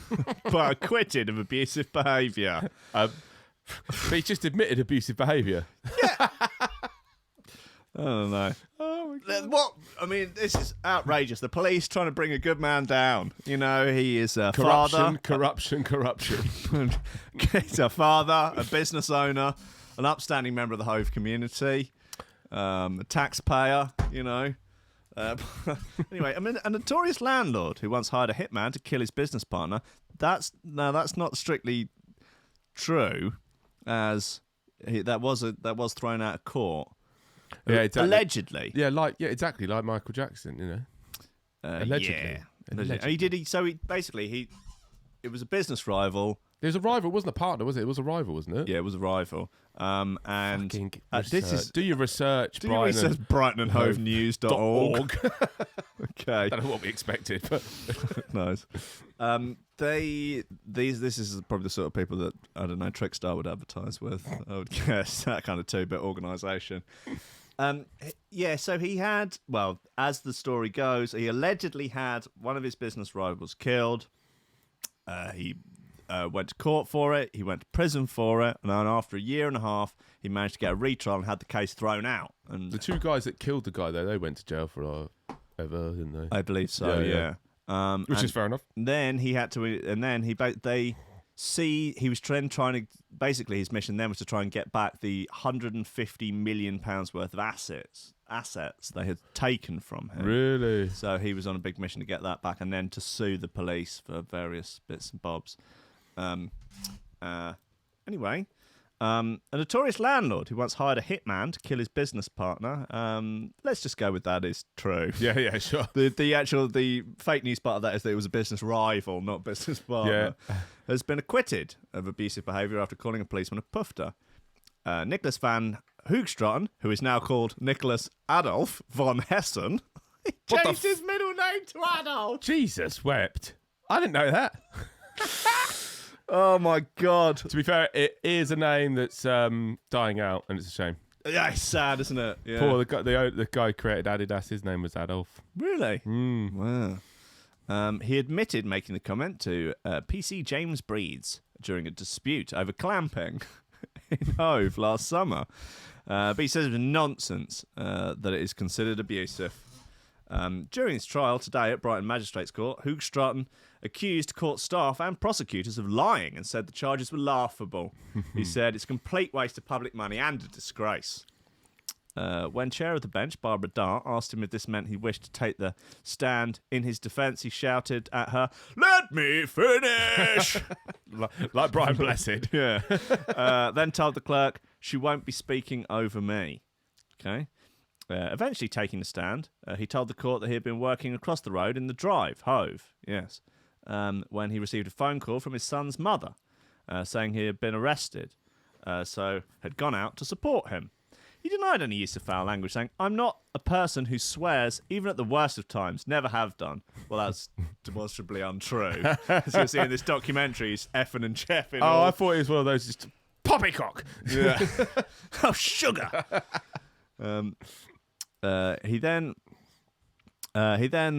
but acquitted of abusive behaviour. But he just admitted abusive behaviour. I don't know. Oh my God. What? I mean, this is outrageous. The police trying to bring a good man down. You know, he is a father. Corruption. He's a father, a business owner, an upstanding member of the Hove community, a taxpayer, you know. Anyway, I mean, a notorious landlord who once hired a hitman to kill his business partner. That's not strictly true, as that was thrown out of court. Yeah, exactly. Allegedly. Yeah, exactly like Michael Jackson, you know. Allegedly. Yeah. Allegedly. It was a business rival. There was a rival, it wasn't a partner, was it? It was a rival, wasn't it? Yeah, it was a rival. And Fucking this is do your research, do you Brighton. research BrightonandHoveNews.org. Okay. I don't know what we expected, but Nice. This is probably the sort of people that, I don't know, Trickstar would advertise with. I would guess that kind of 2-bit organisation. Yeah, so he had, well, as the story goes, he allegedly had one of his business rivals killed. He went to court for it. He went to prison for it. And then after a year and a half, he managed to get a retrial and had the case thrown out. And The two guys that killed the guy, though, they went to jail for ever, didn't they? I believe so, yeah. Which is fair enough. Then he had to, and then he was trying to, basically his mission then was to try and get back the £150 million worth of assets they had taken from him. Really? So he was on a big mission to get that back, and then to sue the police for various bits and bobs. Anyway, a notorious landlord who once hired a hitman to kill his business partner. Let's just go with that is true. Yeah, sure. The fake news part of that is that it was a business rival, not business partner. Yeah. Has been acquitted of abusive behaviour after calling a policeman a pufter. Nicholas van Hoogstraten, who is now called Nicholas Adolf von Hessen, he changed his middle name to Adolf. Jesus wept. I didn't know that. Oh my God! To be fair, it is a name that's dying out, and it's a shame. Yeah, it's sad, isn't it? Yeah. Poor the guy who created Adidas. His name was Adolf. Really? Wow. He admitted making the comment to PC James Breeds during a dispute over clamping in Hove last summer. But he says it was nonsense that it is considered abusive. During his trial today at Brighton Magistrates Court, Hoogstraten accused court staff and prosecutors of lying and said the charges were laughable. He said it's a complete waste of public money and a disgrace. When chair of the bench, Barbara Dart, asked him if this meant he wished to take the stand in his defence, he shouted at her, "Let me finish!" Like Brian Blessed. Yeah. Then told the clerk, "She won't be speaking over me." Okay. Eventually taking the stand, he told the court that he had been working across the road in the Drive, Hove, yes, when he received a phone call from his son's mother saying he had been arrested, so had gone out to support him. He denied any use of foul language, saying, "I'm not a person who swears, even at the worst of times, never have done." Well, that's demonstrably untrue. As you'll see in this documentary, he's effing and cheffing. I thought he was one of those just poppycock. Yeah. Oh, sugar. He then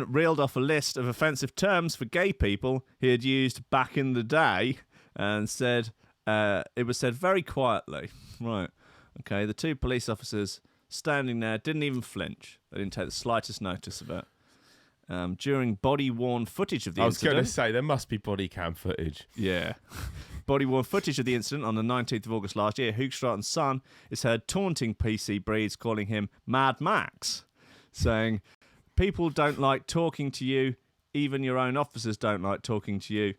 reeled off a list of offensive terms for gay people he had used back in the day and said it was said very quietly. Right. Okay, the two police officers standing there didn't even flinch. They didn't take the slightest notice of it. During body-worn footage of the incident... I was going to say, there must be body cam footage. Yeah. Body-worn footage of the incident on the 19th of August last year, Hoogstraten's son is heard taunting PC Breeds, calling him Mad Max, saying, "People don't like talking to you. Even your own officers don't like talking to you.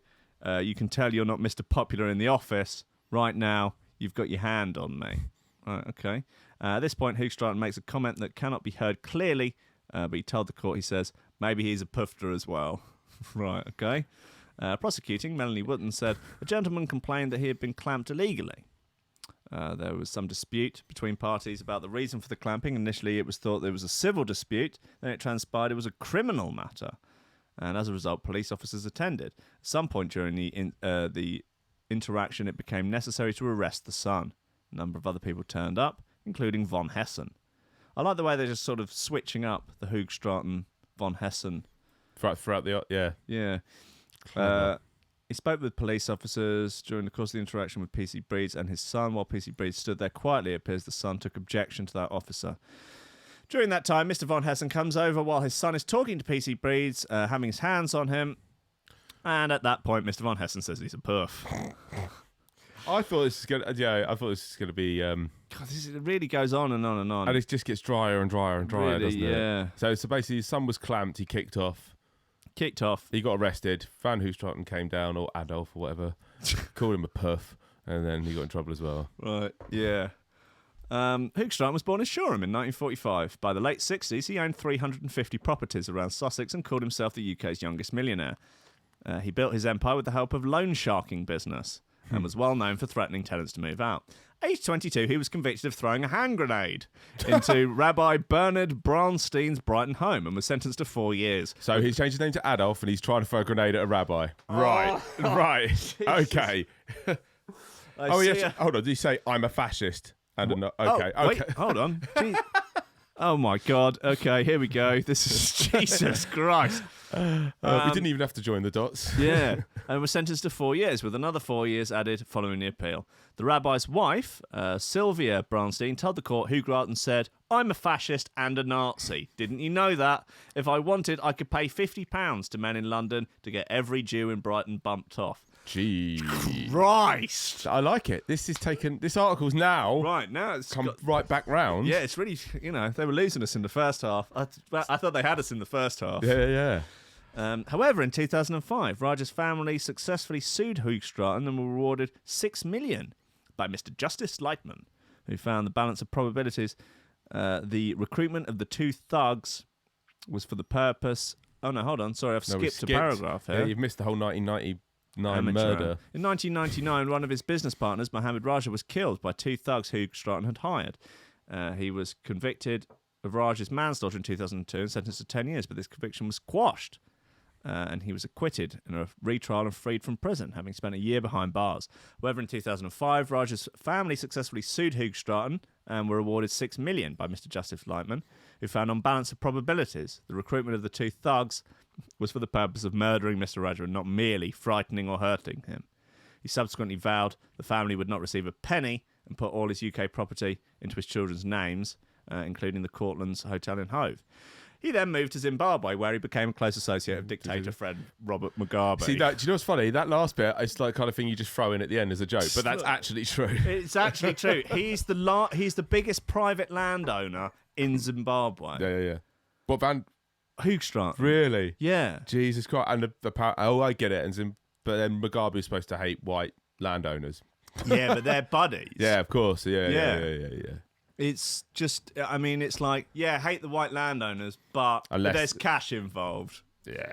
You can tell you're not Mr. Popular in the office. Right now, you've got your hand on me." Right, okay. At this point, Hoogstraten makes a comment that cannot be heard clearly, but he told the court, he says, maybe he's a pufter as well. Right, okay. Prosecuting, Melanie Wootton said, a gentleman complained that he had been clamped illegally. There was some dispute between parties about the reason for the clamping. Initially, it was thought there was a civil dispute. Then it transpired it was a criminal matter. And as a result, police officers attended. At some point during the interaction, it became necessary to arrest the son. A number of other people turned up, including von Hessen. I like the way they're just sort of switching up the Hoogstraten von Hessen. Throughout the... Yeah. Yeah. He spoke with police officers during the course of the interaction with PC Breeds and his son. While PC Breeds stood there quietly, it appears the son took objection to that officer. During that time, Mr. von Hessen comes over while his son is talking to PC Breeds, having his hands on him. And at that point, Mr. von Hessen says he's a puff. I thought this was going to be... God, it really goes on and on and on. And it just gets drier and drier and drier, Really, doesn't it? yeah. So basically, his son was clamped, he kicked off. He got arrested. Van Hoogstraten came down, or Adolf, or whatever, called him a puff, and then he got in trouble as well. Right, yeah. Hoogstraten was born in Shoreham in 1945. By the late 60s, he owned 350 properties around Sussex and called himself the UK's youngest millionaire. He built his empire with the help of loan sharking business and was well known for threatening tenants to move out. Aged 22, he was convicted of throwing a hand grenade into Rabbi Bernard Braunstein's Brighton home and was sentenced to 4 years. So he's changed his name to Adolf and he's trying to throw a grenade at a rabbi. Right, right. Okay. Yes. Hold on, did he say, I'm a fascist? And okay, okay. Wait, hold on. Oh my God. Okay, here we go. This is Jesus Christ. We didn't even have to join the dots. Yeah, and was sentenced to 4 years, with another 4 years added following the appeal. The rabbi's wife, Sylvia Bronstein, told the court Hugh Grant and said, "I'm a fascist and a Nazi. Didn't you know that? If I wanted, I could pay £50 to men in London to get every Jew in Brighton bumped off." Gee. Christ! I like it. This article's now Right, now it's come right back round. Yeah, it's really, they were losing us in the first half. I thought they had us in the first half. Yeah. However, in 2005, Raja's family successfully sued Hugh Stratton and were rewarded $6 million by Mr. Justice Lightman, who found the balance of probabilities. The recruitment of the two thugs was for the purpose... Oh, no, hold on. Sorry, I've skipped a paragraph here. Yeah, you've missed the whole 1999 Amateur. murder. In 1999, one of his business partners, Mohammed Raja, was killed by two thugs Hugh Stratton had hired. He was convicted of Raja's manslaughter in 2002 and sentenced to 10 years, but this conviction was quashed. And he was acquitted in a retrial and freed from prison, having spent a year behind bars. However, in 2005, Raja's family successfully sued Hugh Stratton and were awarded $6 million by Mr. Justice Lightman, who found on balance of probabilities the recruitment of the two thugs was for the purpose of murdering Mr. Raja and not merely frightening or hurting him. He subsequently vowed the family would not receive a penny and put all his UK property into his children's names, including the Cortlands Hotel in Hove. He then moved to Zimbabwe, where he became a close associate of dictator friend Robert Mugabe. See, do you know what's funny? That last bit, it's like kind of thing you just throw in at the end as a joke, but that's actually true. It's actually true. He's the biggest private landowner in Zimbabwe. Yeah. What Van? Hugh Stratton. Really? Yeah. Jesus Christ! And the power. Oh, I get it. But then Mugabe's supposed to hate white landowners. Yeah, but they're buddies. Yeah, of course. Yeah. It's just, I mean, it's like, yeah, hate the white landowners, but there's cash involved. Yeah.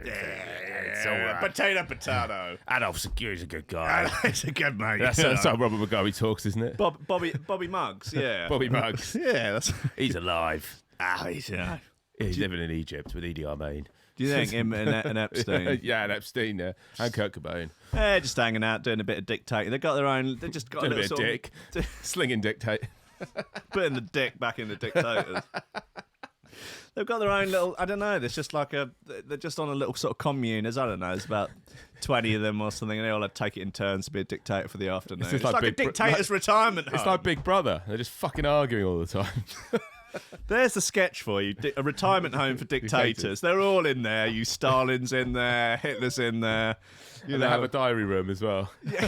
It's all right. Potato. Adolf Security's a good guy. It's a good mate. That's how Robert Mugabe talks, isn't it? Bobby Muggs, yeah. Bobby Muggs. Yeah, He's alive. he's alive. He's living in Egypt with Idi Amin. Do you think him and Epstein? Yeah, and Epstein, yeah. And Kurt Cobain. Just hanging out, doing a bit of dictating. They just got Doing a a little bit of dick. Slinging dictate. Putting the dick back in the dictators. They've got their own little, I don't know, there's just like they're just on a little sort of commune. There's about 20 of them or something, and they all take it in turns to be a dictator for the afternoon. It's like a dictator's retirement home. It's like Big Brother. They're just fucking arguing all the time. There's the sketch for you. A retirement home for dictators. They're all in there. You Stalin's in there. Hitler's in there. They have a diary room as well. Yeah,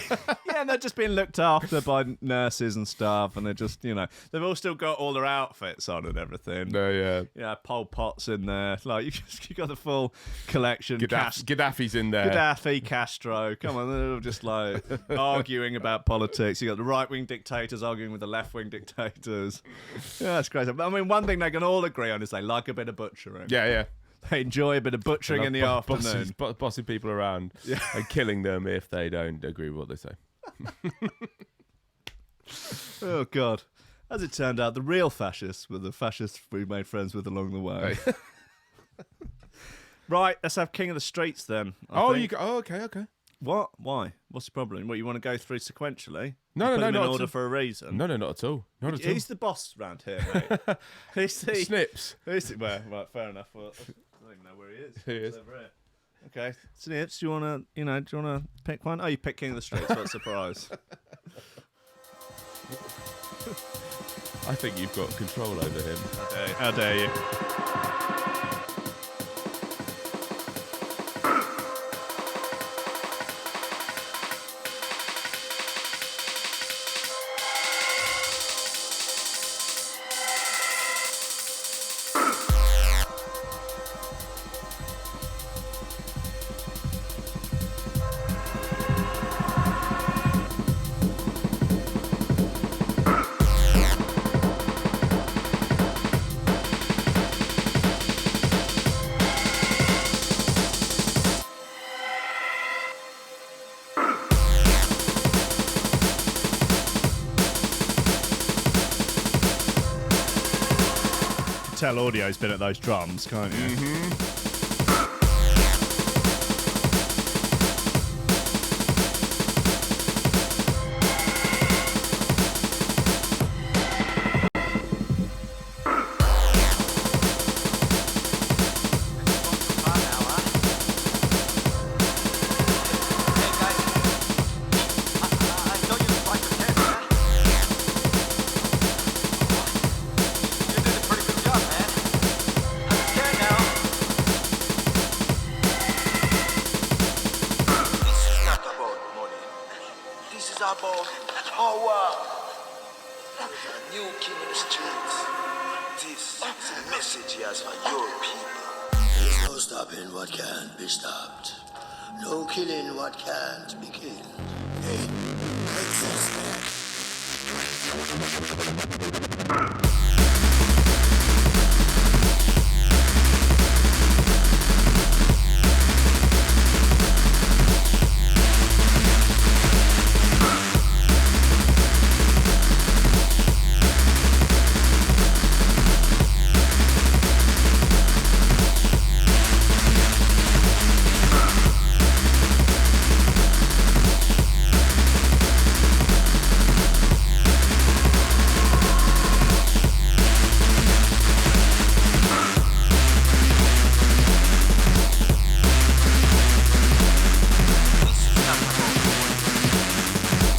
and they're just being looked after by nurses and stuff, and they're just, they've all still got all their outfits on and everything. Yeah. Yeah, Pol Pot's in there. Like, you got the full collection. Gaddafi's in there. Gaddafi, Castro. Come on, they're all just like arguing about politics. You got the right-wing dictators arguing with the left-wing dictators. Yeah, that's crazy. But I mean, one thing they can all agree on is they like a bit of butchering. Yeah. They enjoy a bit of butchering in the afternoon. Bossing people around and killing them if they don't agree with what they say. Oh, God. As it turned out, the real fascists were the fascists we made friends with along the way. Right, let's have King of the Streets then. Okay. What? Why? What's the problem? What, you want to go through sequentially? No, in not order for a reason? No, not at all. Who's the boss round here, mate? Who's the... Snips. Right, fair enough. Well, I don't even know where he is. He is. He's over here. Okay, Snips, do you want to pick one? Oh, you pick King of the Streets. What a surprise. I think you've got control over him. How dare you? Tell Audio's been at those drums, can't you? about power. There's a new king in the streets. This is a message he has for your people. There's no stopping what can't be stopped. No killing what can't be killed. Hey, make sense, man.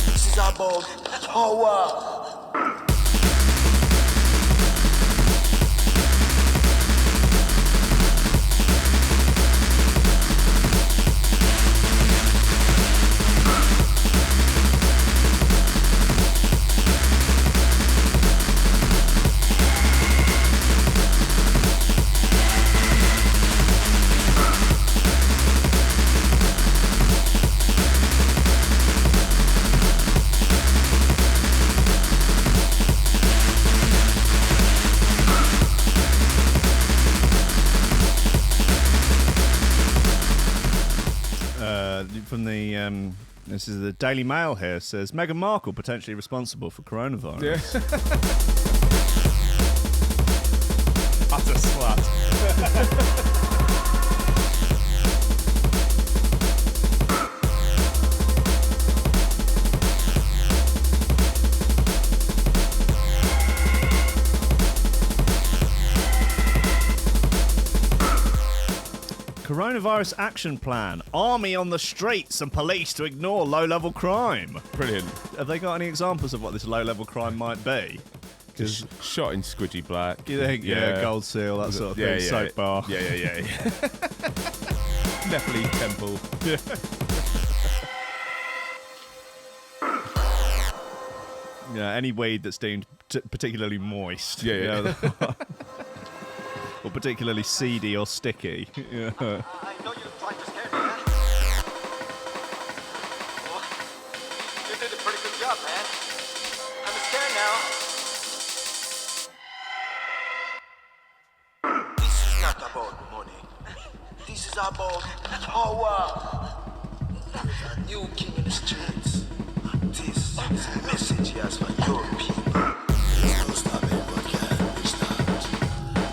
This is about power. From the this is the Daily Mail here, says Meghan Markle potentially responsible for coronavirus. Yeah. Utter slut. Coronavirus action plan. Army on the streets and police to ignore low-level crime. Brilliant. Have they got any examples of what this low-level crime might be? Just shot in Squidgy Black. You think, yeah, Gold Seal, that sort of thing, soap bar. Yeah. Nepalese temple. Yeah, any weed that's deemed particularly moist. Yeah. Or particularly seedy or sticky. Yeah. I know you're trying to scare me, huh? Well, you did a pretty good job, man. I'm scared now. This is not about money. This is about power. There's a new king in the streets. This is a message he has for your people. There's no stopping what can't be stopped.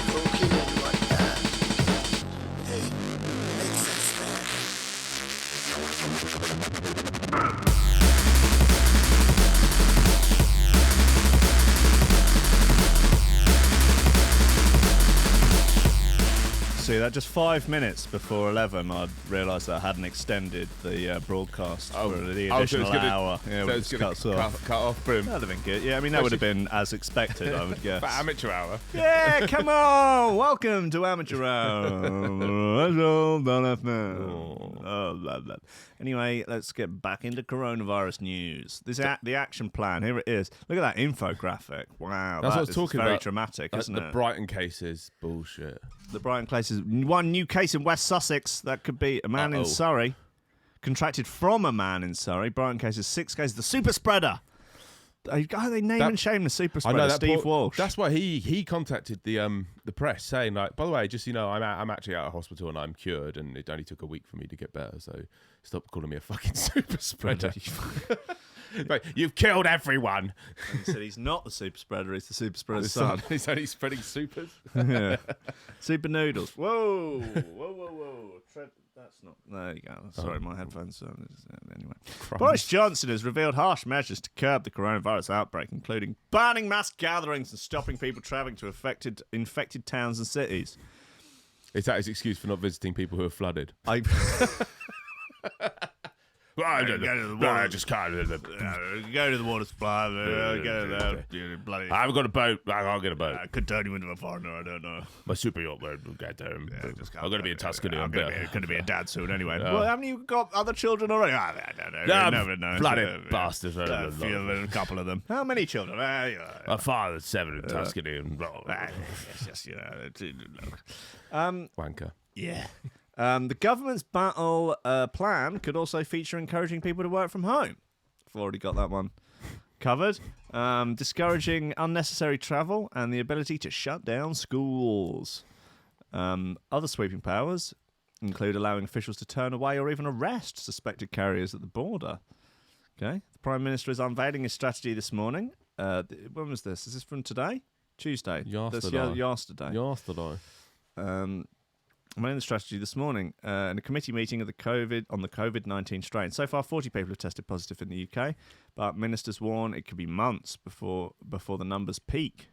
No killing what can't be killed. Hey, make sense, man. See, that just 5 minutes before 11, I realised that I hadn't extended the broadcast for the additional hour. Yeah, so it it's just going cuts to off. cut off. Boom. That'd have been good. Yeah, I mean, that would have been as expected, I would guess. For amateur hour. Yeah, come on! Welcome to Amateur Hour. Anyway, let's get back into coronavirus news. The action plan, here it is. Look at that infographic. Wow, That's what I was is talking very about. dramatic, isn't The it? Brighton case is bullshit. The Brighton cases. One new case in West Sussex. That could be a man in Surrey. Contracted from a man in Surrey. Brighton cases, 6 cases. The super spreader. They name and shame the super spreader, Steve Walsh. That's why he contacted the press saying, like, by the way, just, you know, I'm actually out of hospital and I'm cured and it only took a week for me to get better, so stop calling me a fucking super spreader. Like, you've killed everyone. And he said he's not the super spreader, he's the super spreader's son. He's only spreading supers. Yeah. Super noodles. Whoa. That's not. There you go. Sorry, my headphones. Anyway. Boris Johnson has revealed harsh measures to curb the coronavirus outbreak, including banning mass gatherings and stopping people travelling to infected towns and cities. Is that his excuse for not visiting people who are flooded? I Go to the water. I just can't. Go to the water supply. Go to bloody. I haven't got a boat. I can't get a boat. I could turn you into a foreigner. I don't know. My super yacht won't get there. I'm going to be in Tuscany. I'm going to be a dad soon anyway. Yeah. Well, haven't you got other children already? I don't know. No, Never know. bloody bastards. A couple of them. How many children? My father's 7 in Tuscany and blah. Yes, you know. Wanker. Yeah. The government's battle plan could also feature encouraging people to work from home. I've already got that one covered. Discouraging unnecessary travel and the ability to shut down schools. Other sweeping powers include allowing officials to turn away or even arrest suspected carriers at the border. Okay. The Prime Minister is unveiling his strategy this morning. When was this? Is this from today? Tuesday. Yesterday. Yesterday. The strategy this morning in a committee meeting of the COVID-19 strain. So far, 40 people have tested positive in the UK, but ministers warn it could be months before the numbers peak.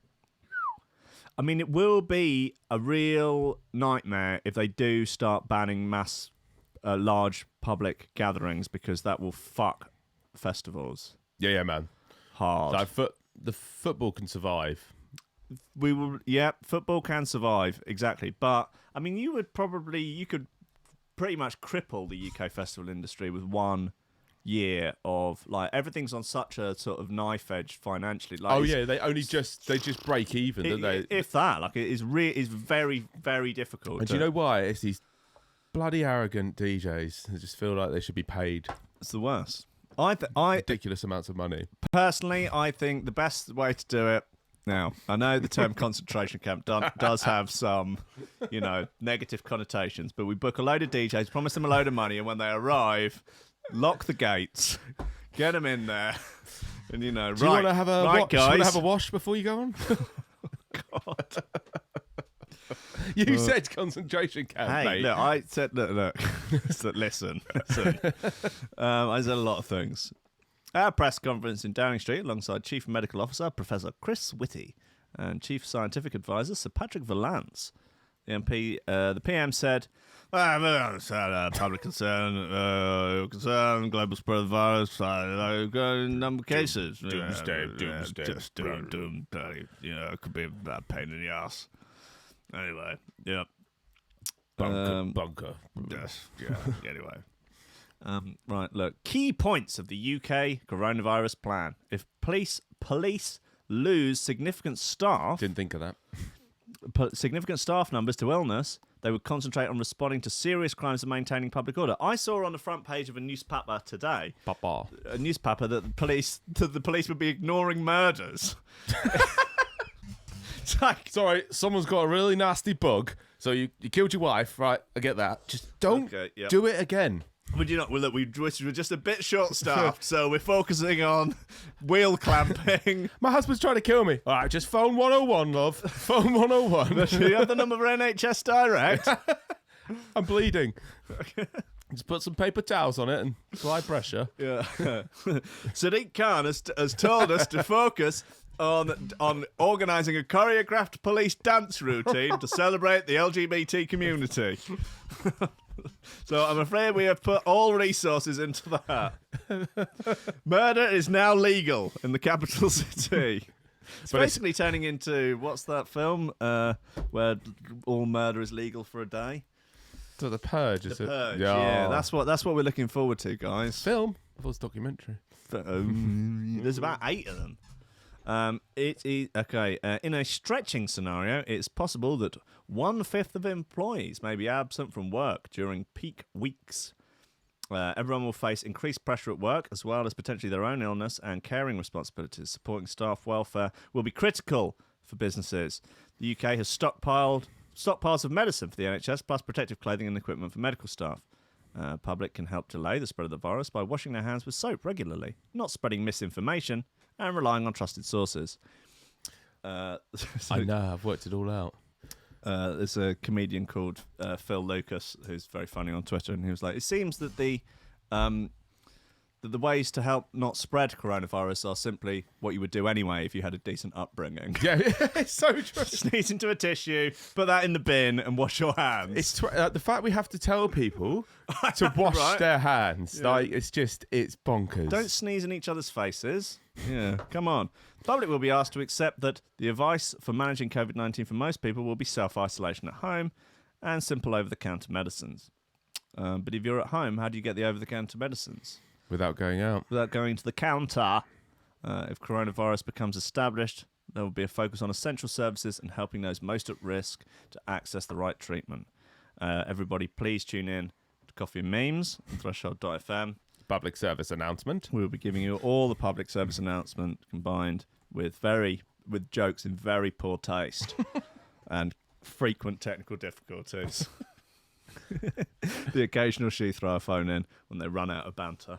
I mean, it will be a real nightmare if they do start banning mass, large public gatherings, because that will fuck festivals Yeah, man. hard. So the football can survive. We will, yeah, football can survive, exactly. But, I mean, you could pretty much cripple the UK festival industry with 1 year of, like, everything's on such a sort of knife edge financially. Like, they just break even, don't they? If that, like, it is very, very difficult. And do you know why? It's these bloody arrogant DJs that just feel like they should be paid It's the worst. I ridiculous amounts of money. personally, I think the best way to do it. Now, I know the term concentration camp does have some, negative connotations, but we book a load of DJs, promise them a load of money, and when they arrive, lock the gates, get them in there, and Do you want to have a guys, wash before you go on? God. You said concentration camp, Hey, mate. look, I said, look. So listen. I said a lot of things. At a press conference in Downing Street, alongside Chief Medical Officer Professor Chris Whitty and Chief Scientific Advisor Sir Patrick Vallance, the PM said, public concern, global spread of the virus, number of cases. Doomsday. Just doom. It could be a bad pain in the ass. Anyway, yeah. Bunker. Yes, yeah, anyway. Right, look. Key points of the UK coronavirus plan. If police lose significant staff numbers to illness, they would concentrate on responding to serious crimes and maintaining public order. I saw on the front page of a newspaper today, that the police would be ignoring murders. It's like, Sorry, someone's got a really nasty bug, so you killed your wife, right? I get that. Just don't do it again. would you not? Well, look, we're just a bit short-staffed, so we're focusing on wheel clamping. My husband's trying to kill me. All right, just phone 101, love. Phone 101. Do you have the number for NHS Direct? I'm bleeding. Just put some paper towels on it and apply pressure. Yeah. Sadiq Khan has told us to focus on organising a choreographed police dance routine to celebrate the LGBT community. So I'm afraid we have put all resources into that. Murder is now legal in the capital city. It's basically turning into, what's that film where all murder is legal for a day? So The Purge, is it? Purge, yeah. That's what we're looking forward to, guys. Film? I thought it was documentary. There's about 8 of them. It is okay. In a stretching scenario, it's possible that 1/5 of employees may be absent from work during peak weeks. Everyone will face increased pressure at work, as well as potentially their own illness and caring responsibilities. Supporting staff welfare will be critical for businesses. The UK has stockpiles of medicine for the NHS, plus protective clothing and equipment for medical staff. Public can help delay the spread of the virus by washing their hands with soap regularly, not spreading misinformation, and relying on trusted sources. I know, I've worked it all out. There's a comedian called Phil Lucas who's very funny on Twitter, and he was like, it seems that the that the ways to help not spread coronavirus are simply what you would do anyway if you had a decent upbringing. Yeah, it's so true. Sneeze into a tissue, put that in the bin, and wash your hands. It's the fact we have to tell people to wash Right. their hands. Yeah. Like, it's bonkers. Don't sneeze in each other's faces. Yeah, come on. The public will be asked to accept that the advice for managing COVID-19 for most people will be self-isolation at home and simple over-the-counter medicines. But if you're at home, how do you get the over-the-counter medicines? Without going out. Without going to the counter. If coronavirus becomes established, there will be a focus on essential services and helping those most at risk to access the right treatment. Everybody, please tune in to Coffee and Memes on Threshold.fm. Public service announcement. We'll be giving you all the public service announcement combined with jokes in very poor taste and frequent technical difficulties. The occasional she throw a phone in when they run out of banter.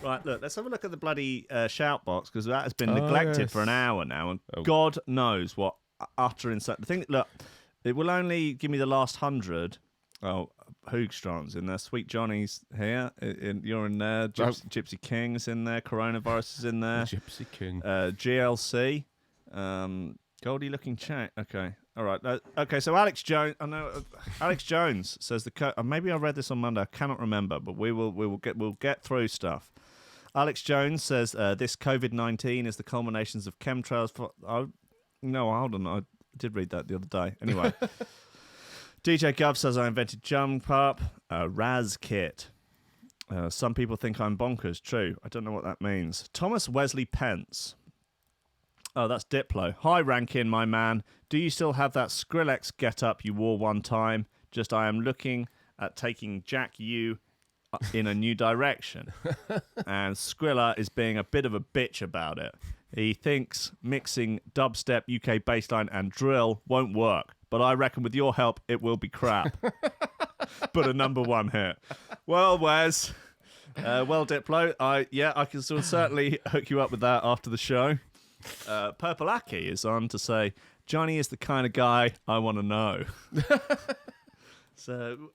Right, look, let's have a look at the bloody shout box, because that has been neglected for an hour now, and God knows what utter insane. The thing, look, it will only give me the last 100. Oh, Hoogstrand's in there, Sweet Johnny's here, you're in there, Gypsy King's in there, Coronavirus is in there, Gypsy King, GLC, Goldie looking chat. Okay, all right. Okay, so Alex Jones. I know Alex Jones says maybe I read this on Monday. I cannot remember, but we'll get through stuff. Alex Jones says this COVID-19 is the culminations of chemtrails. No, hold on. I did read that the other day. Anyway, DJ Gov says I invented Jump Up. Raz Kit. Some people think I'm bonkers. True. I don't know what that means. Thomas Wesley Pence. Oh, that's Diplo. Hi, Rankin, my man. Do you still have that Skrillex get-up you wore one time? Just I am looking at taking Jack U in a new direction. And Skrilla is being a bit of a bitch about it. He thinks mixing dubstep, UK bassline and drill won't work. But I reckon with your help, it will be crap. But a #1 hit. Well, Wes. Diplo. I can certainly hook you up with that after the show. Purple Aki is on to say, Johnny is the kind of guy I want to know. So,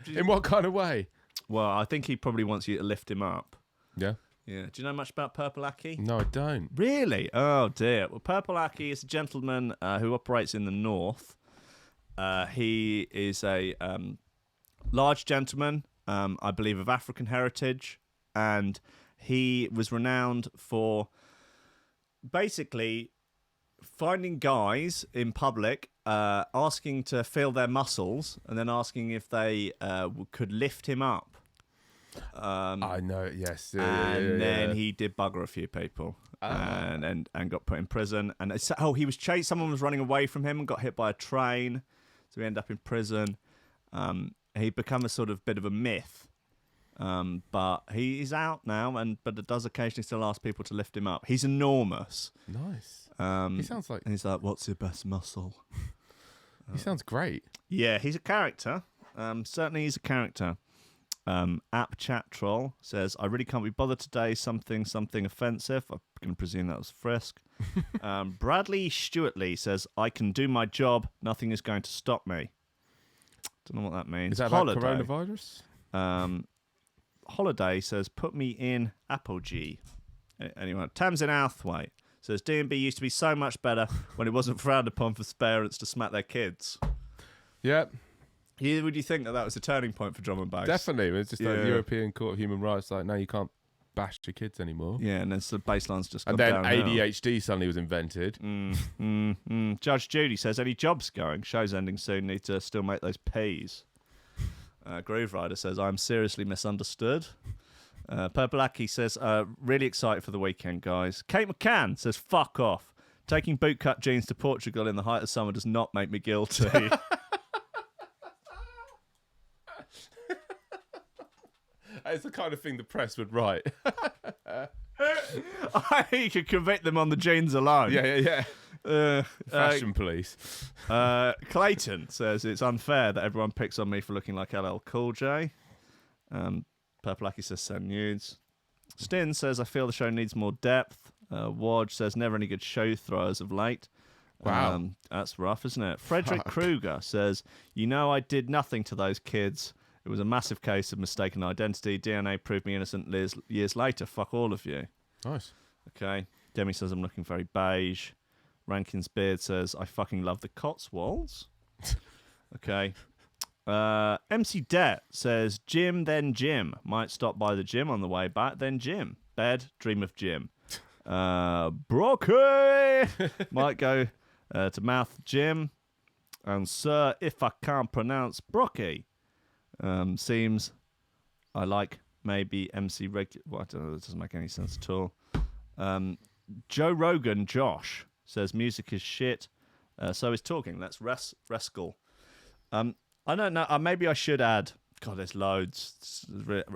in what kind of way? Well, I think he probably wants you to lift him up. Yeah. Yeah. Do you know much about Purple Aki? No, I don't. Really? Oh, dear. Well, Purple Aki is a gentleman who operates in the north. He is a large gentleman, I believe, of African heritage, and he was renowned for basically finding guys in public, asking to feel their muscles, and then asking if they could lift him up. I know, yes. Then he did bugger a few people and got put in prison. And he was chased. Someone was running away from him and got hit by a train, so he ended up in prison. He'd become a sort of bit of a myth. But he's out now, but it does occasionally still ask people to lift him up. He's enormous. Nice. He sounds like... He's like, what's your best muscle? He sounds great. Yeah, he's a character. Certainly he's a character. App Chat Troll says, I really can't be bothered today. Something offensive. I'm going to presume that was Frisk. Bradley Stewartley says, I can do my job. Nothing is going to stop me. Don't know what that means. Is that like coronavirus? Holiday says, put me in Apogee. Anyway, Tamsin Outhwaite says, D&B used to be so much better when it wasn't frowned upon for parents to smack their kids. Yeah. Would you think that was a turning point for drum and bass? Definitely. It's just like the European Court of Human Rights, like, no, you can't bash your kids anymore. Yeah, and then the bassline's just gone down. down. And then ADHD suddenly was invented. Judge Judy says, any jobs going? Show's ending soon. Need to still make those P's. Groove Rider says, I'm seriously misunderstood. Purple Aki says, really excited for the weekend, guys. Kate McCann says, fuck off. Taking bootcut jeans to Portugal in the height of summer does not make me guilty. It's the kind of thing the press would write. You could convict them on the jeans alone. Yeah. Fashion police. Clayton says it's unfair that everyone picks on me for looking like LL Cool J. Purple Aki says send nudes. Stin says I feel the show needs more depth. Wodge says never any good show throwers of late. Wow. That's rough, isn't it? Frederick Kruger says, I did nothing to those kids. It was a massive case of mistaken identity. DNA proved me innocent years later. Fuck all of you. Nice. Okay. Demi says I'm looking very beige. Rankin's Beard says I fucking love the Cotswolds. Okay. MC Det says Jim, then Jim. Might stop by the gym on the way back, then Jim. Bed, dream of Jim. Broccoli might go to mouth Jim. And sir, if I can't pronounce Brocky, seems I like maybe MC Well, I don't know, that doesn't make any sense at all. Joe Rogan Josh says music is shit. So is talking. That's Rescal. I don't know. Maybe I should add. God, there's loads.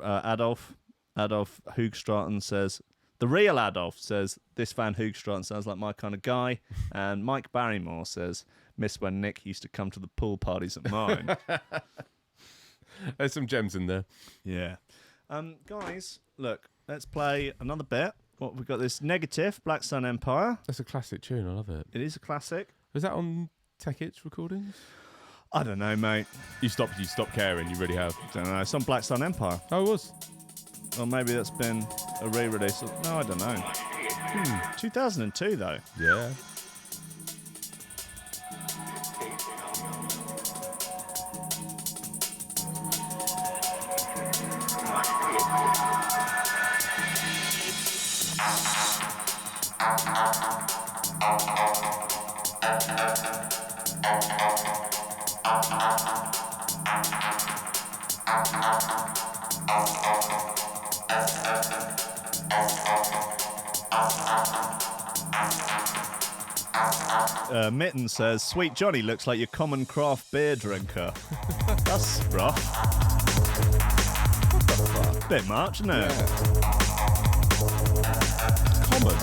Adolf Hoogstraten says the real Adolf says this Van Hoogstraten sounds like my kind of guy, and Mike Barrymore says miss when Nick used to come to the pool parties at mine. There's some gems in there. Yeah. Guys, look, let's play another bit. What we've got this Negative Black Sun Empire. That's a classic tune. I love it. It is a classic. Was that on Tech Hits recordings? I don't know, mate. You stopped caring. You really have. Don't know. It's on Black Sun Empire. Oh, it was. Or maybe that's been a re-release. No, I don't know. 2002 though. Yeah. Mitten says, Sweet Johnny looks like your common craft beer drinker. That's rough. What the fuck? Bit much, isn't it? Yeah. Common.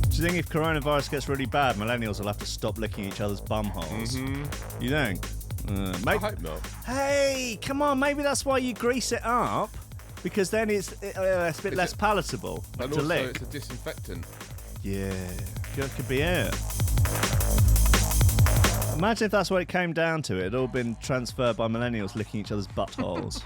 Do you think if coronavirus gets really bad, millennials will have to stop licking each other's bum holes? Mm-hmm. You think? I hope not. Hey, come on, maybe that's why you grease it up, because then it's a bit less palatable And to also, lick. it's a disinfectant. Yeah, could be it. Imagine if that's what it came down to. It had all been transferred by millennials licking each other's buttholes.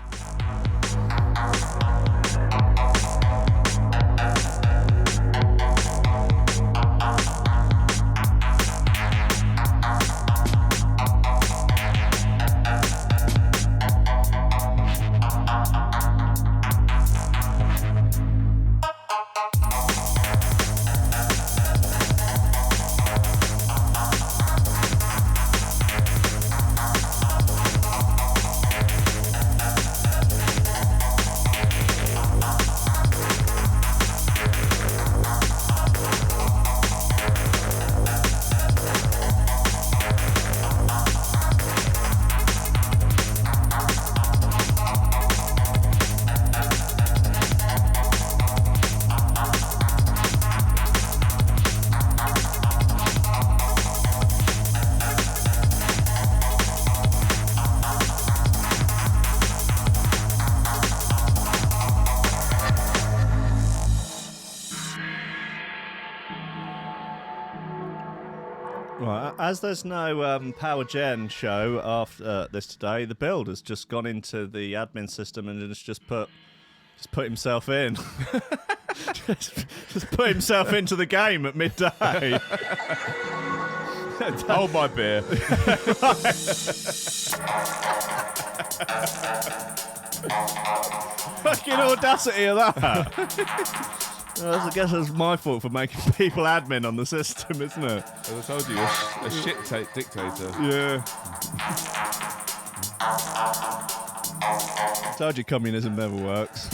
Right, as there's no Power Gen show after this today, the build has just gone into the admin system and has just put himself in. just put himself into the game at midday. Hold my beer. Fucking audacity of that. I guess it's my fault for making people admin on the system, isn't it? As I told you, a shit dictator. Yeah. I told you communism never works.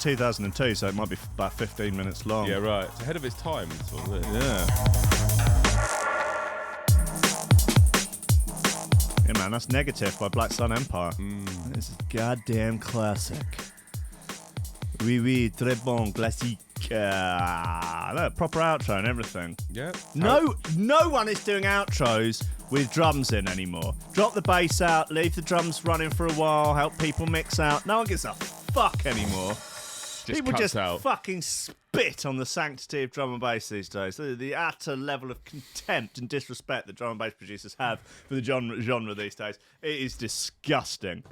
2002, so it might be about 15 minutes long. Yeah, right. It's ahead of its time. Sort of, Yeah. Yeah, man, that's Negative by Black Sun Empire. This is goddamn classic. Oui, oui, très bon, classique. Look, proper outro and everything. Yeah. No one is doing outros with drums in anymore. Drop the bass out, leave the drums running for a while, help people mix out. No one gives a fuck anymore. People cuts just out. fucking spit on the sanctity of drum and bass these days. The utter level of contempt and disrespect that drum and bass producers have for the genre these days. It is disgusting.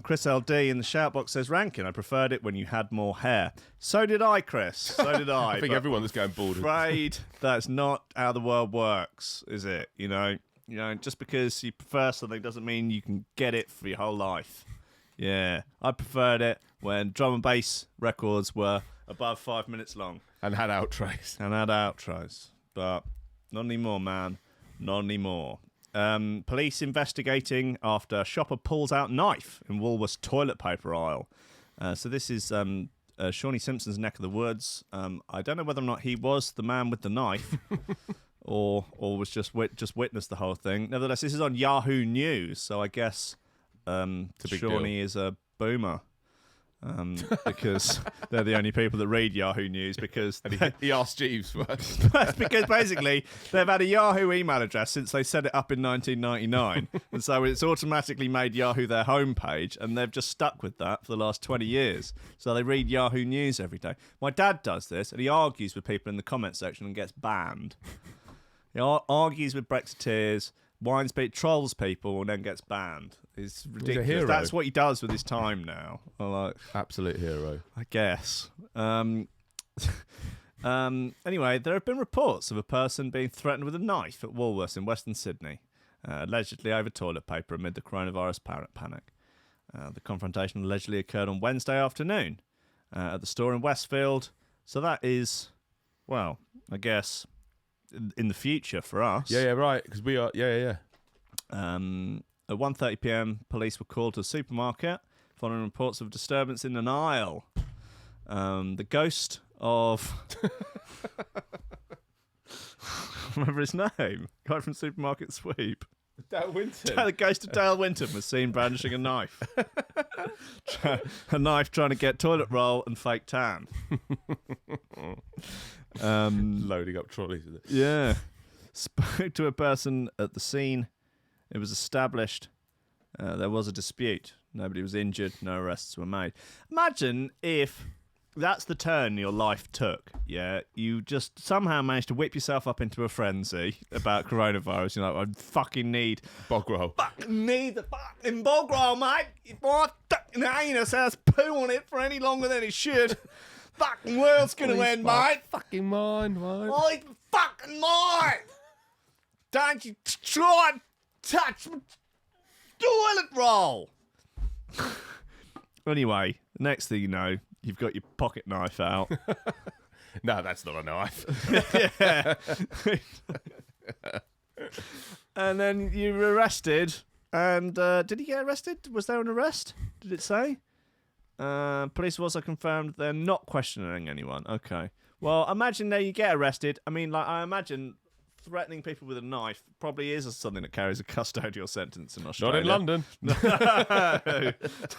Chris LD in the shout box says, Rankin, I preferred it when you had more hair. So did I, Chris. So did I. I think but everyone that's going bald. afraid that's not how the world works, is it? You know, just because you prefer something doesn't mean you can get it for your whole life. Yeah, I preferred it when drum and bass records were above 5 minutes long. And had outros. But not anymore, man. Not anymore. Police investigating after shopper pulls out knife in Woolworths toilet paper aisle. So this is Shawnee Simpson's neck of the woods. I don't know whether or not he was the man with the knife or was just witnessed the whole thing. Nevertheless, this is on Yahoo News, so I guess Shawnee is a boomer. Because they're the only people that read Yahoo News because He asked Jeeves first. because basically they've had a Yahoo email address since they set it up in 1999, and so it's automatically made Yahoo their homepage, and they've just stuck with that for the last 20 years. So they read Yahoo News every day. My dad does this, and he argues with people in the comment section and gets banned. He argues with Brexiteers, trolls people, and then gets banned. It's ridiculous. hero. That's what he does with his time now. Absolute hero. I guess. Anyway, there have been reports of a person being threatened with a knife at Woolworths in Western Sydney, allegedly over toilet paper amid the coronavirus panic. The confrontation allegedly occurred on Wednesday afternoon at the store in Westfield. So that is, well, I guess, in the future for us. Yeah, right. Because we are. Yeah. At 1:30 p.m, police were called to a supermarket following reports of disturbance in an aisle. The ghost of... remember his name? Guy from Supermarket Sweep. Dale Winton. The ghost of Dale Winton was seen brandishing a knife. A knife trying to get toilet roll and fake tan. Loading up trolleys with it. Yeah. Spoke to a person at the scene. It was established there was a dispute. Nobody was injured. No arrests were made. Imagine if that's the turn your life took. Yeah, you just somehow managed to whip yourself up into a frenzy about coronavirus. You're like, I fucking need Bog roll. fucking need the fucking bog roll, mate. If my fucking anus has poo on it for any longer than it should, fucking world's gonna end, mate. Fucking mind, mate. I fucking mind. Don't you try and touch my toilet roll. Anyway, next thing you know, you've got your pocket knife out. No, that's not a knife. Yeah. And then you were arrested. And did he get arrested? Was there an arrest? Did it say? Police have also confirmed they're not questioning anyone. Okay. Well, imagine there you get arrested. I mean, like, I imagine threatening people with a knife probably is something that carries a custodial sentence in Australia. Not in London. No.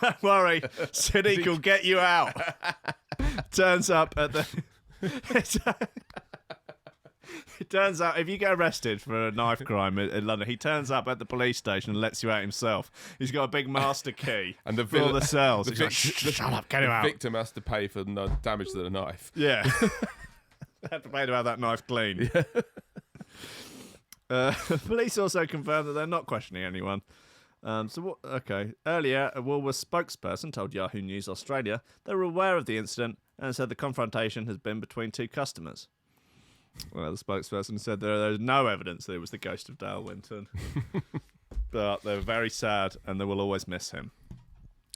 Don't worry. Sadiq will get you out. Turns up at the... It turns out if you get arrested for a knife crime in London, he turns up at the police station and lets you out himself. He's got a big master key And the for all villain- the cells. the He's like, vic- shut up, get him The out. victim has to pay for the damage to the knife. Yeah. Had to pay to have that knife clean. Police also confirmed that they're not questioning anyone. Okay. Earlier, a Woolworths spokesperson told Yahoo News Australia they were aware of the incident and said the confrontation has been between two customers. Well, the spokesperson said there's no evidence that it was the ghost of Dale Winton. But they're very sad and they will always miss him.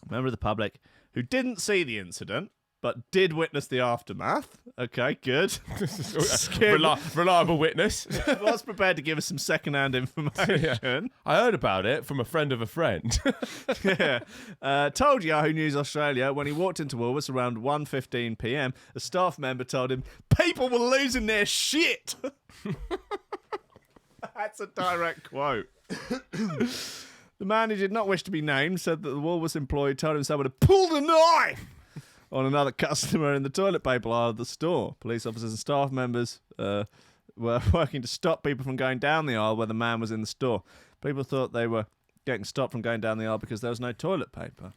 A member of the public who didn't see the incident but did witness the aftermath. Okay, good. Skim Reliable witness. was prepared to give us some second-hand information. I heard about it from a friend of a friend. Yeah. Told Yahoo News Australia when he walked into Woolworths around 1:15 p.m, a staff member told him people were losing their shit. That's a direct quote. The man who did not wish to be named said that the Woolworths employee told him someone had pulled a knife on another customer in the toilet paper aisle of the store. Police officers and staff members were working to stop people from going down the aisle where the man was in the store. People thought they were getting stopped from going down the aisle because there was no toilet paper,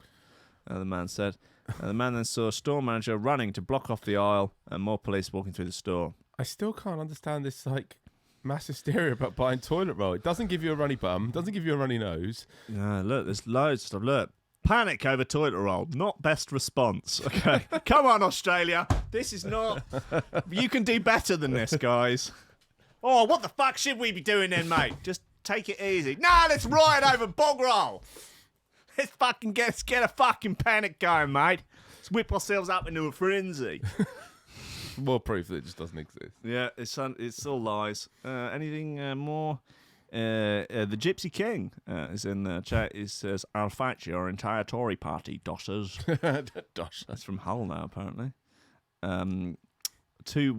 the man said. The man then saw a store manager running to block off the aisle and more police walking through the store. I still can't understand this, like, mass hysteria about buying toilet roll. It doesn't give you a runny bum, doesn't give you a runny nose. Yeah, look, there's loads of stuff. Look, panic over toilet roll, not best response. Okay, come on, Australia. This is not. You can do better than this, guys. Oh, what the fuck should we be doing then, mate? Just take it easy. Nah, let's riot over bog roll. Let's get a fucking panic going, mate. Let's whip ourselves up into a frenzy. More proof that it just doesn't exist. Yeah, it's all lies. Anything more? The Gypsy King is in the chat. He says, "I'll fight your entire Tory party, dossers." Dosh. That's from Hull now, apparently. To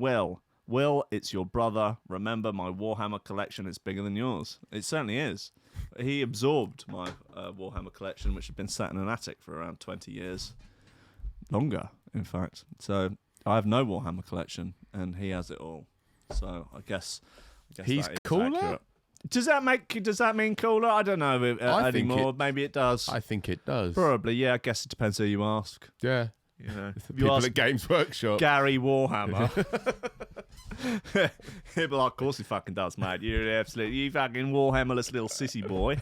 Will, it's your brother. Remember, my Warhammer collection is bigger than yours. It certainly is. He absorbed my Warhammer collection, which had been sat in an attic for around 20 years. Longer, in fact. So I have no Warhammer collection, and he has it all. So I guess he's that is cooler? accurate. Does that mean cooler? I don't know anymore. Maybe it does. I think it does. Probably, yeah. I guess it depends who you ask. Yeah. You know, if you People ask at Games Workshop. Gary Warhammer, he'll be like, "Of course he fucking does, mate. You're an absolute, you fucking Warhammerless little sissy boy."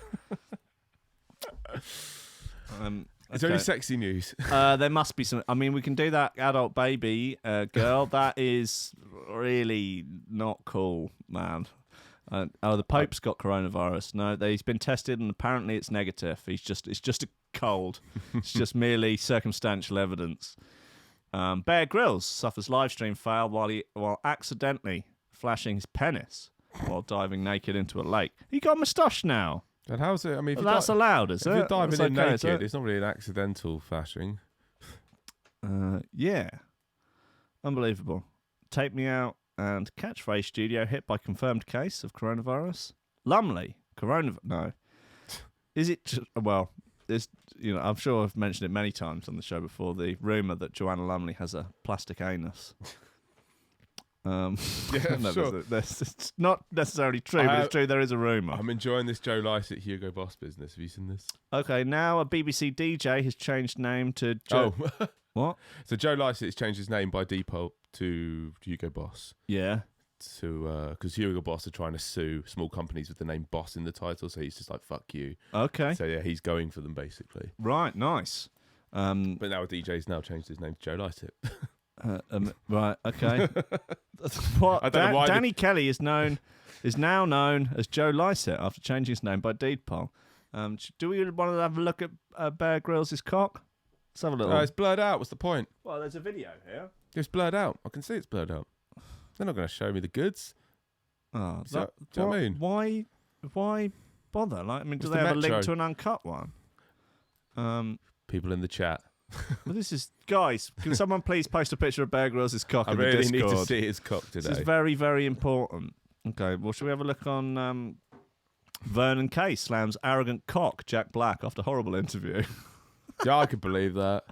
Is there any sexy news? There must be some. I mean, we can do that adult baby girl. That is really not cool, man. The Pope's got coronavirus. No, he's been tested and apparently it's negative. It's just a cold. It's just merely circumstantial evidence. Bear Grylls suffers live stream fail while accidentally flashing his penis while diving naked into a lake. He got a moustache now. And how's it? I mean, if That's allowed, is it? if you're diving That's in okay, naked, it's not really an accidental flashing. Yeah. Unbelievable. Take me out and Catchphrase Studio hit by confirmed case of coronavirus. Lumley, no. Is it? Well, there's. I'm sure I've mentioned it many times on the show before. The rumor that Joanna Lumley has a plastic anus. Yeah, no, sure. It's not necessarily true, but it's true. There is a rumor. I'm enjoying this Joe Lycett Hugo Boss business. Have you seen this? Okay, now a BBC DJ has changed name to Joe. Oh, What? So Joe Lycett has changed his name by default to Hugo Boss. Yeah. Because Hugo Boss are trying to sue small companies with the name Boss in the title, so he's just like, fuck you. Okay. So yeah, he's going for them basically. Right. Nice. But now a DJ's now changed his name to Joe Lycett. Right. Okay. What? I don't know why Danny Kelly is now known as Joe Lycett after changing his name by deed poll. Do we want to have a look at Bear Grylls' cock? Let's have a little. It's blurred out. What's the point? Well, there's a video here. It's blurred out. I can see it's blurred out. They're not going to show me the goods. Oh, Do you know what I mean? Why bother? Like, I mean, do It's they the have a link Metro. to an uncut one? People in the chat. Well, this is guys. Can someone please post a picture of Bear Grylls' cock I in the really Discord? need to see his cock This today. is very, very important. Okay, well, shall we have a look on Vernon Kay slams arrogant cock Jack Black after horrible interview? Yeah, I could believe that.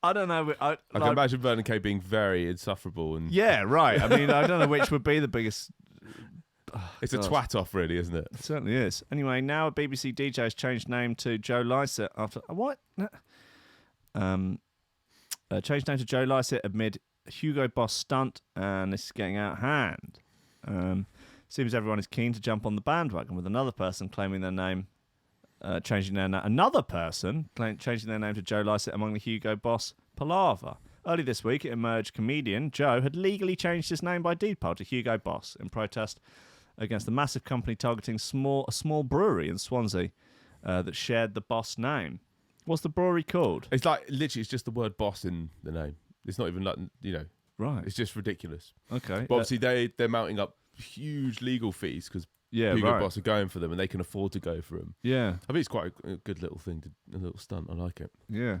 I don't know. I can imagine Vernon Kay being very insufferable and Yeah, right. I mean, I don't know which would be the biggest. it's a God. twat off, really, isn't it? It certainly is. Anyway, now a BBC DJ has changed name to Joe Lycett after what? Changed name to Joe Lycett amid Hugo Boss stunt, and this is getting out of hand. Seems everyone is keen to jump on the bandwagon, with another person claiming their name, changing their name to Joe Lycett among the Hugo Boss palaver. Early this week, it emerged comedian Joe had legally changed his name by deed poll to Hugo Boss in protest against the massive company targeting a small brewery in Swansea that shared the Boss name. What's the brewery called? It's like literally, it's just the word "boss" in the name. It's not even like, you know, Right. it's just ridiculous. Okay. But obviously they're mounting up huge legal fees because yeah, Hugo right. Boss are going for them and they can afford to go for them. Yeah. I think it's quite a good little thing, a little stunt. I like it. Yeah.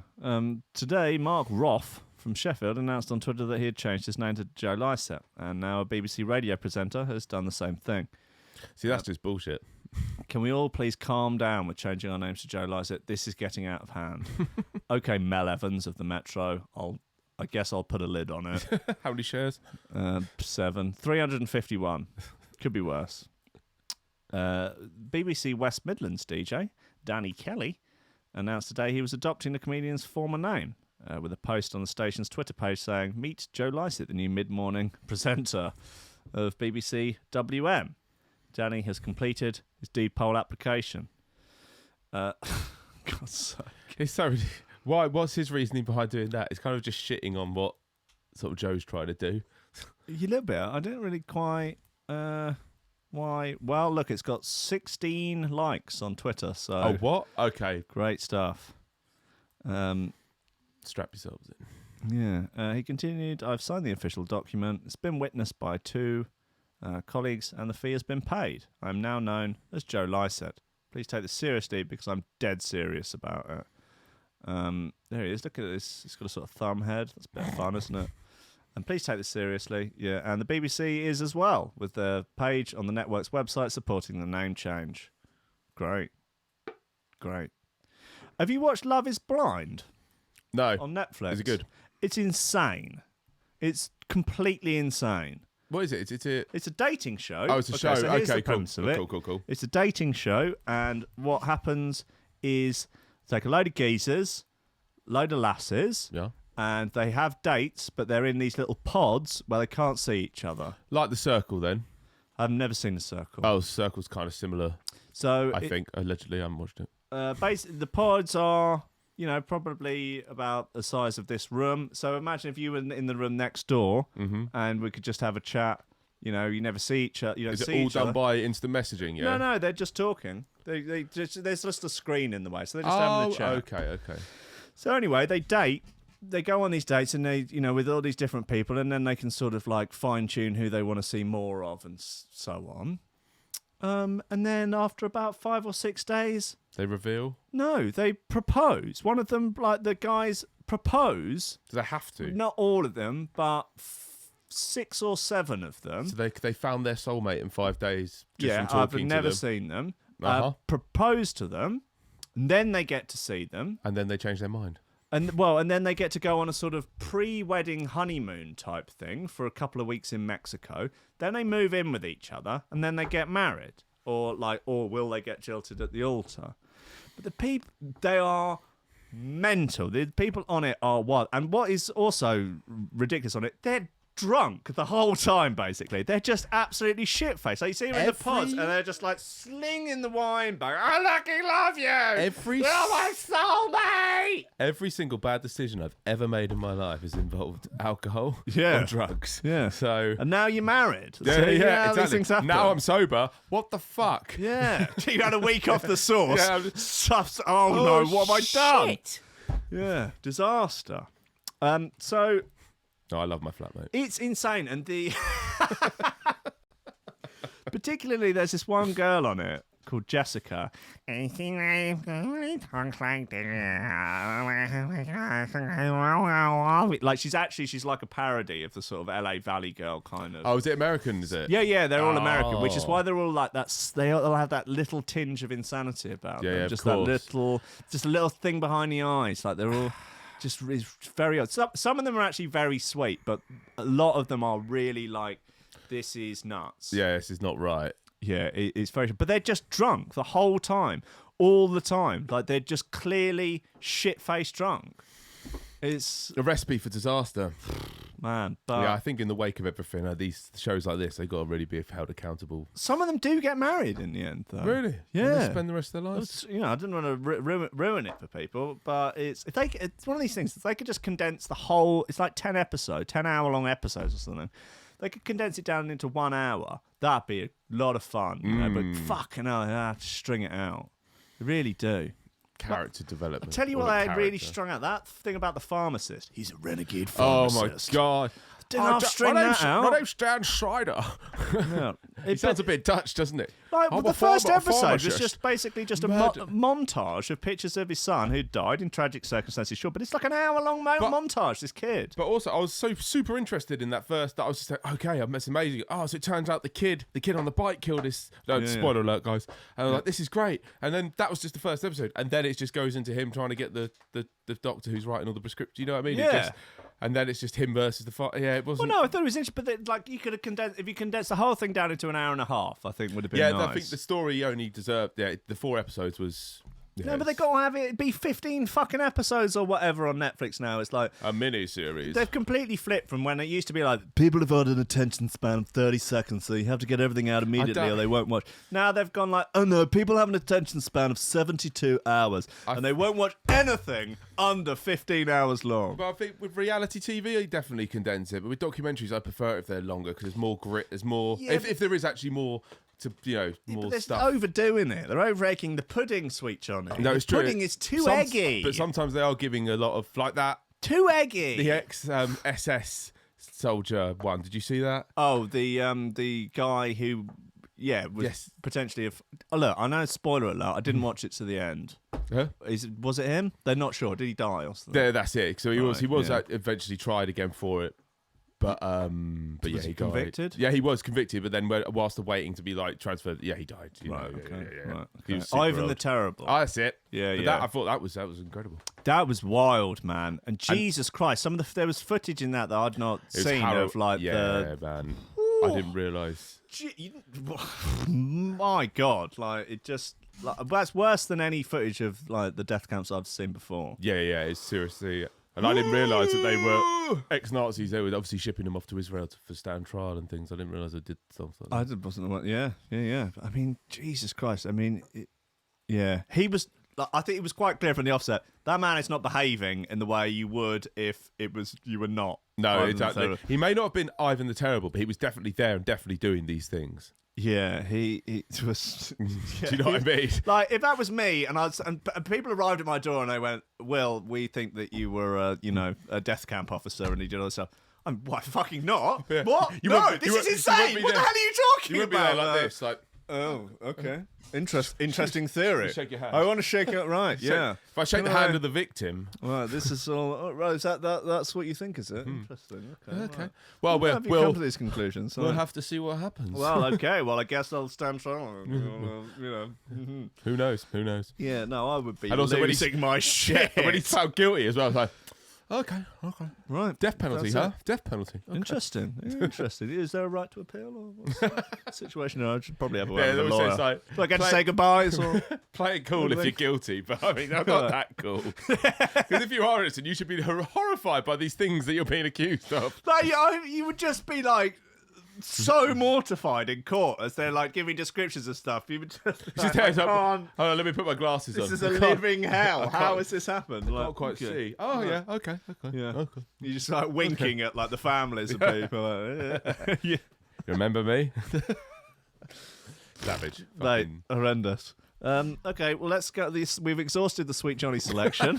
Today, Mark Roth from Sheffield announced on Twitter that he had changed his name to Joe Lycett, and now a BBC radio presenter has done the same thing. See, that's just bullshit. Can we all please calm down with changing our names to Joe Lycett? This is getting out of hand. Okay, Mel Evans of the Metro. I guess I'll put a lid on it. How many shares? 7. 351. Could be worse. BBC West Midlands DJ, Danny Kelly, announced today he was adopting the comedian's former name with a post on the station's Twitter page saying, "Meet Joe Lycett, the new mid-morning presenter of BBC WM. Danny has completed his deed poll application." God's sake. It's so why? What's his reasoning behind doing that? It's kind of just shitting on what sort of Joe's trying to do. A little bit. I didn't really quite... why? Well, look, it's got 16 likes on Twitter, so... Oh, what? Okay. Great stuff. Strap yourselves in. Yeah. He continued, "I've signed the official document. It's been witnessed by 2 colleagues, and the fee has been paid. I am now known as Joe Lycett. Please take this seriously because I'm dead serious about it." There he is. Look at this. He's got a sort of thumb head. That's a bit of fun, isn't it? And please take this seriously. Yeah, and the BBC is as well, with their page on the network's website supporting the name change. Great. Have you watched Love is Blind No. on Netflix? Is it good? It's insane. It's completely insane. What is it? It's a dating show. Oh, it's a show. So here's Okay, the cool. premise of it. Cool. It's a dating show, and what happens is take a load of geezers, load of lasses, Yeah. and they have dates, but they're in these little pods where they can't see each other. Like The Circle, then. I've never seen The Circle. Oh, Circle's kind of similar. So I think allegedly, I haven't watched it. basically, the pods are, you know, probably about the size of this room. So imagine if you were in the room next door, and we could just have a chat. You know, you never see each other. You don't Is it see all each done other. by instant messaging? Yeah. No, they're just talking. They just, there's just a screen in the way, so they're just having a chat. Okay. So anyway, they date. They go on these dates, and they, you know, with all these different people, and then they can sort of like fine tune who they want to see more of, and so on. And then after about 5 or 6 days, They reveal. no, they propose. One of them, like the guys, propose. Do they have to? Not all of them, but 6 or 7 of them. So they found their soulmate in 5 days. Just Yeah, from I've talking never to them, seen them. Uh-huh. Propose to them, and then they get to see them. and then they change their mind. And then they get to go on a sort of pre-wedding honeymoon type thing for a couple of weeks in Mexico. Then they move in with each other, and then they get married, or will they get jilted at the altar? But the people, they are mental. The people on it are wild. And what is also ridiculous on it, they're drunk the whole time, basically. They're just absolutely shit-faced. So you see them in the pods, and they're just like slinging the wine back. I lucky love you! You're my soulmate! Every single bad decision I've ever made in my life has involved alcohol Yeah. or drugs. Yeah. So And now you're married. yeah, See, you know how exactly. these things happen. Now I'm sober. What the fuck? Yeah. You had a week off the sauce. Yeah, I'm Oh no, what have I done? Yeah. Disaster. So No, I love my flatmate. it's insane. And the particularly there's this one girl on it called Jessica. And she talks like like she's like a parody of the sort of LA Valley girl kind of. Oh, is it American? Is it? Yeah, they're all American, which is Oh. why they're all like that. They all have that little tinge of insanity about them. Yeah, of just course. just a little thing behind the eyes. Like they're all just it's very odd. Some of them are actually very sweet, but a lot of them are really like, this is nuts. Yeah, this is not right. Yeah, it's very. But they're just drunk the whole time, all the time. Like they're just clearly shit-faced drunk. It's A recipe for disaster. man, but Yeah, I think in the wake of everything, these shows like this, they got to really be held accountable. some of them do get married in the end, though. Really? Yeah. And they spend the rest of their lives. You know, I didn't want to ruin it for people, but it's one of these things. If they could just condense the whole, it's like 10 hour-long episodes or something. They could condense it down into 1 hour. That'd be a lot of fun. You know, but fucking hell, they have to string it out. They really do. character development. Tell you or what, the I really character. strong out that thing about the pharmacist. He's a renegade Oh pharmacist. my god! Didn't half string that out. My name's Dan Schreider. Yeah. He sounds a bit Dutch, doesn't it? Like, I'm the a first pharma- episode was pharmacist. just basically just a Murder. montage of pictures of his son who died in tragic circumstances. Sure, but it's like an hour-long montage. This kid. But also, I was so super interested in that first. That I was just like, okay, that's amazing. Oh, so it turns out the kid on the bike killed his. No, Yeah, spoiler alert, guys. And I was like, this is great. And then that was just the first episode, and then it just goes into him trying to get the doctor who's writing all the prescriptions. You know what I mean? It Yeah. just, and then it's just him versus the fight. Yeah, it Well, wasn't. no, I thought it was interesting, but like you could have condensed if you condensed the whole thing down into an hour and a half. I think would have been Yeah, nice. I think the story only deserved. Yeah, the 4 episodes was. Yeah, No, but they got to have it be 15 fucking episodes or whatever on Netflix now. It's like a mini series. they've completely flipped from when it used to be like people have got an attention span of 30 seconds, so you have to get everything out immediately or they won't watch. Now they've gone like, oh no, people have an attention span of 72 hours and they won't watch anything under 15 hours long. But I think with reality TV, I definitely condense it. But with documentaries, I prefer it if they're longer because there's more grit. There's more. Yeah, if there is actually more to, more But they're stuff. overdoing it. They're over-egging the pudding sweet on it. No, it's the true. pudding is too eggy. But sometimes they are giving a lot of like that. Too eggy. The ex SS soldier one. Did you see that? Oh, the guy who, was Yes. potentially. Oh, look, I know. Spoiler alert. I didn't watch it to the end. Huh? Was it him? They're not sure. Did he die or something? Yeah, that's it. So he was yeah. eventually tried again for it. But yeah, Was he he died. convicted? Yeah, he was convicted, but then whilst they're waiting to be like transferred, yeah, he died. Right. Yeah, Okay. yeah. Right. He Okay. was super Ivan old. the Terrible. Oh, that's it. Yeah, But yeah. I thought that was incredible. That was wild, man. And Jesus Christ, there was footage in that I'd not It was seen of like yeah, the. man. I didn't realise. My God, like it just. That's worse than any footage of like the death camps I've seen before. Yeah, it's seriously. And I didn't realise that they were ex-Nazis. They were obviously shipping them off to Israel for stand trial and things. I didn't realise they did something like that. I wasn't the one. Yeah. I mean, Jesus Christ. I mean, he was. I think it was quite clear from the offset that man is not behaving in the way you would if you were not. No, Ivan the exactly. Terrible. He may not have been Ivan the Terrible, but he was definitely there and definitely doing these things. Yeah, he was. Do you know what I mean? Like, if that was me, and people arrived at my door and they went, "Will, we think that you were, a death camp officer," and he did all this stuff. I'm what? Fucking not. Yeah. What? You No, wouldn't be- this you is wouldn't- you insane. wouldn't be What the there. hell are you talking You would be about? there like this, like. Oh, okay. Interesting theory. Shake your hand. I want to shake it. Right? Yeah. If I shake Can the hand I- of the victim. Right, this is all. Oh, right, is that's what you think, is it? Interesting. Okay. Okay. Right. Well, How have you come to these conclusions? we'll Right. have to see what happens. Well, okay. Well, I guess I'll stand trial. Mhm. Who knows? Who knows? Yeah, no, I would be And also when he's- losing my shit. When he's found guilty as well, I was like, okay. Right. Death penalty, That's huh? Death penalty. Okay. Interesting. Interesting. Is there a right to appeal? Or what's the situation? No, I should probably have a Yeah, word they with a always say lawyer. it's like, Do I get to play- say goodbyes? Or? Play it cool if you're guilty, but I mean, I'm not that cool. Because if you are innocent, you should be horrified by these things that you're being accused of. Like, you would just be like so mortified in court as they're like giving descriptions of stuff. You would just Just like, hands I up. can't. Hold on, let me put my glasses on. This is a I can't- living hell. How can't- has this happened? I can't quite see. Oh, yeah, okay. Yeah. Okay. You're just like winking at like the families of people. Like, yeah. Remember me? Savage. Mate, Fucking- horrendous. Okay, well, let's go. We've exhausted the Sweet Johnny selection.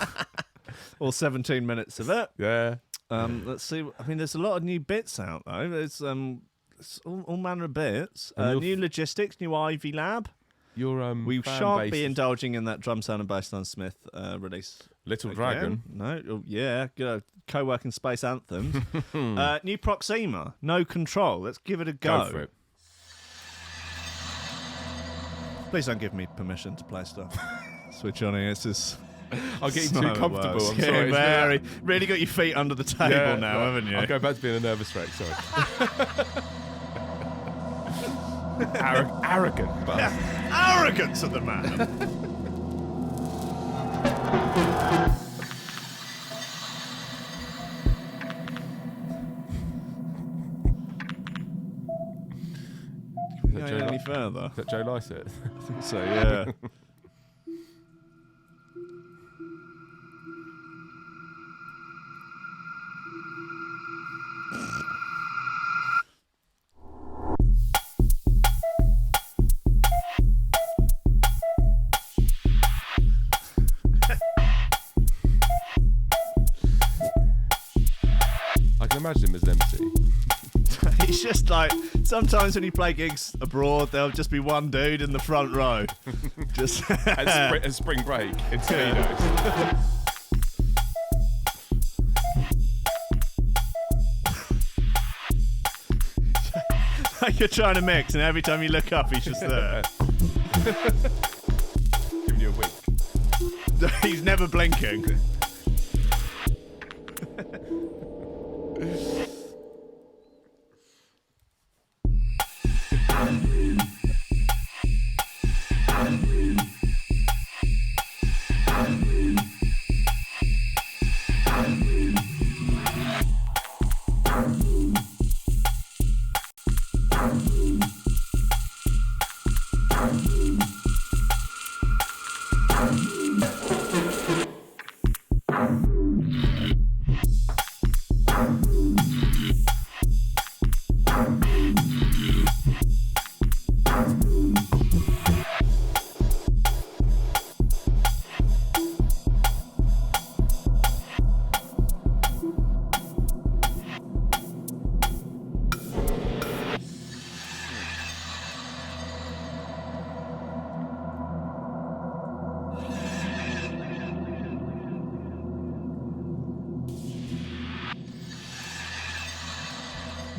All 17 minutes of it. Yeah. Let's see. I mean, there's a lot of new bits out though. There's it's all manner of bits. And New logistics, new Ivy Lab. Your We fan shan't base be is indulging in that drum sound and bass line Smith release. Little again. Dragon. No. Oh, yeah. Co-working space anthems. New Proxima. No Control. Let's give it a Go for it. Please don't give me permission to play stuff. Sweet Johnny, this is. I'm getting it's too not comfortable. worse. I'm Yeah, sorry. It's very. Really got your feet under the table Yeah, now, right. haven't you? I'll go back to being a nervous wreck. Sorry. Arrogant. bastard. Arrogance of the man. Is that Going Joe any Li- further? is that Joe Lycett? I think so, yeah. imagine him as an MC. He's just like, sometimes when you play gigs abroad, there'll just be one dude in the front row. Just At spring break in Speedos. like you're trying to mix, and every time you look up, he's just there. Giving you a wink. He's never blinking.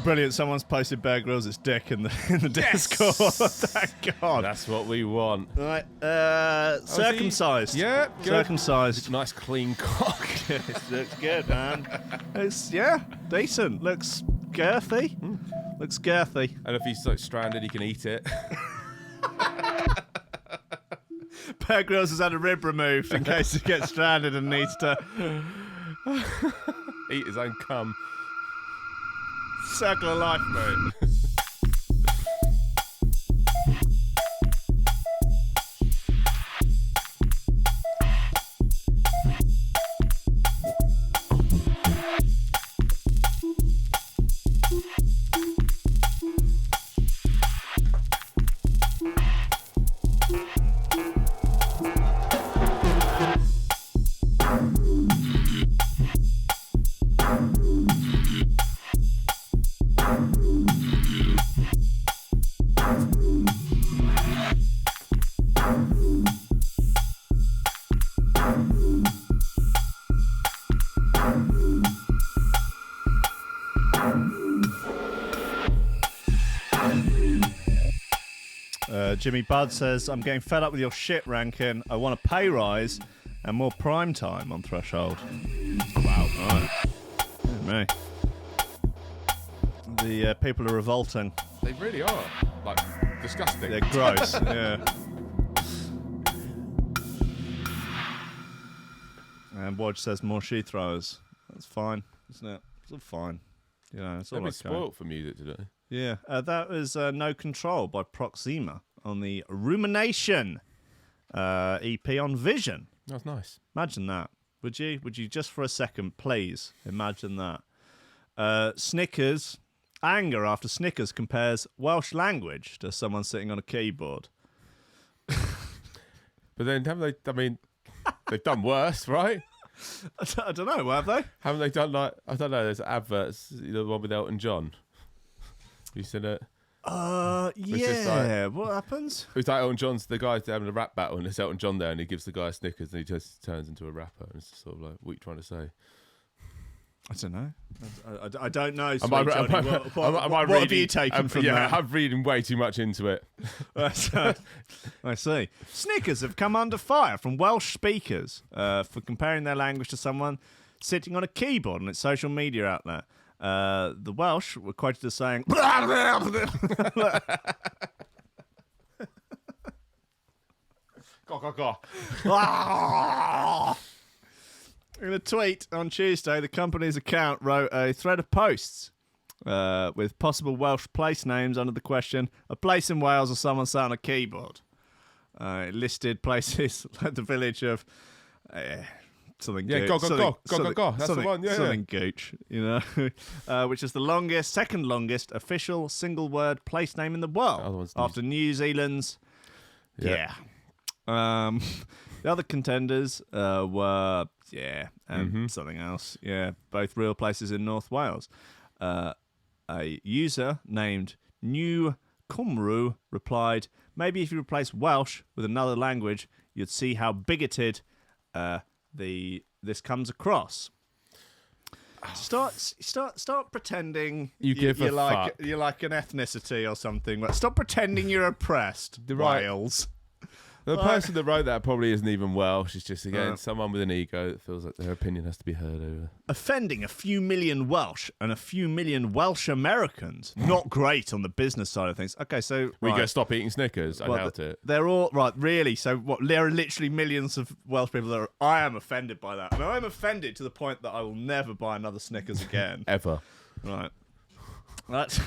Brilliant. Someone's posted Bear Grylls' dick in the Discord. Thank God. That's what we want. Right. Circumcised. Yeah, good. Circumcised. Nice clean cock. Looks good, man. It's, decent. Looks girthy. Looks girthy. And if he's like stranded, he can eat it. Bear Grylls has had a rib removed in case he gets stranded and needs to Eat his own cum. circle of life, mate. Jimmy Budd says, I'm getting fed up with your shit ranking. I want a pay rise and more prime time on Threshold. Wow. Right. Me. The people are revolting. They really are. Like, disgusting. They're gross, yeah. And Wodge says more she throwers. That's fine, isn't it? It's all fine. You know, it's all They've been okay. spoilt for music today. Yeah, that was No Control by Proxima on the Rumination EP on Vision. That's nice. Imagine that. Would you? Would you just for a second, please imagine that? Snickers, anger after Snickers compares Welsh language to someone sitting on a keyboard. But then, haven't they? I mean, they've done worse, right? I don't know. Have they? Haven't they done like, I don't know, there's adverts, the one with Elton John. Have you seen it? Yeah. like- What happens? It's like Elton John's, the guy's having a rap battle and there's Elton John there and he gives the guy a Snickers and he just turns into a rapper. And it's sort of like, what are you trying to say? I don't know. I don't know. Am Sweet I Johnny. What have you taken from that? I'm reading way too much into it. I see. Snickers have come under fire from Welsh speakers for comparing their language to someone sitting on a keyboard on its social media outlet. The Welsh were quoted as saying, In a tweet on Tuesday, the company's account wrote a thread of posts with possible Welsh place names under the question, a place in Wales or someone sat on a keyboard. It listed places like the village of something Yeah, Gooch. go. That's the one, yeah. Something Gooch, you know, which is the second longest official single word place name in the Other world one's after New Zealand's. Yeah. The other contenders were something else. Yeah, both real places in North Wales. A user named New Cymru replied, "Maybe if you replace Welsh with another language, you'd see how bigoted this comes across." Start pretending you're like an ethnicity or something. But stop pretending you're oppressed. Wales. The person that wrote that probably isn't even Welsh. It's just, again, someone with an ego that feels like their opinion has to be heard over. Offending a few million Welsh and a few million Welsh Americans. Not great on the business side of things. Okay, so... We go stop eating Snickers. I doubt it. They're all... Right, really? So what? There are literally millions of Welsh people that are... I am offended by that. And I am offended to the point that I will never buy another Snickers again. Ever. Right. That's...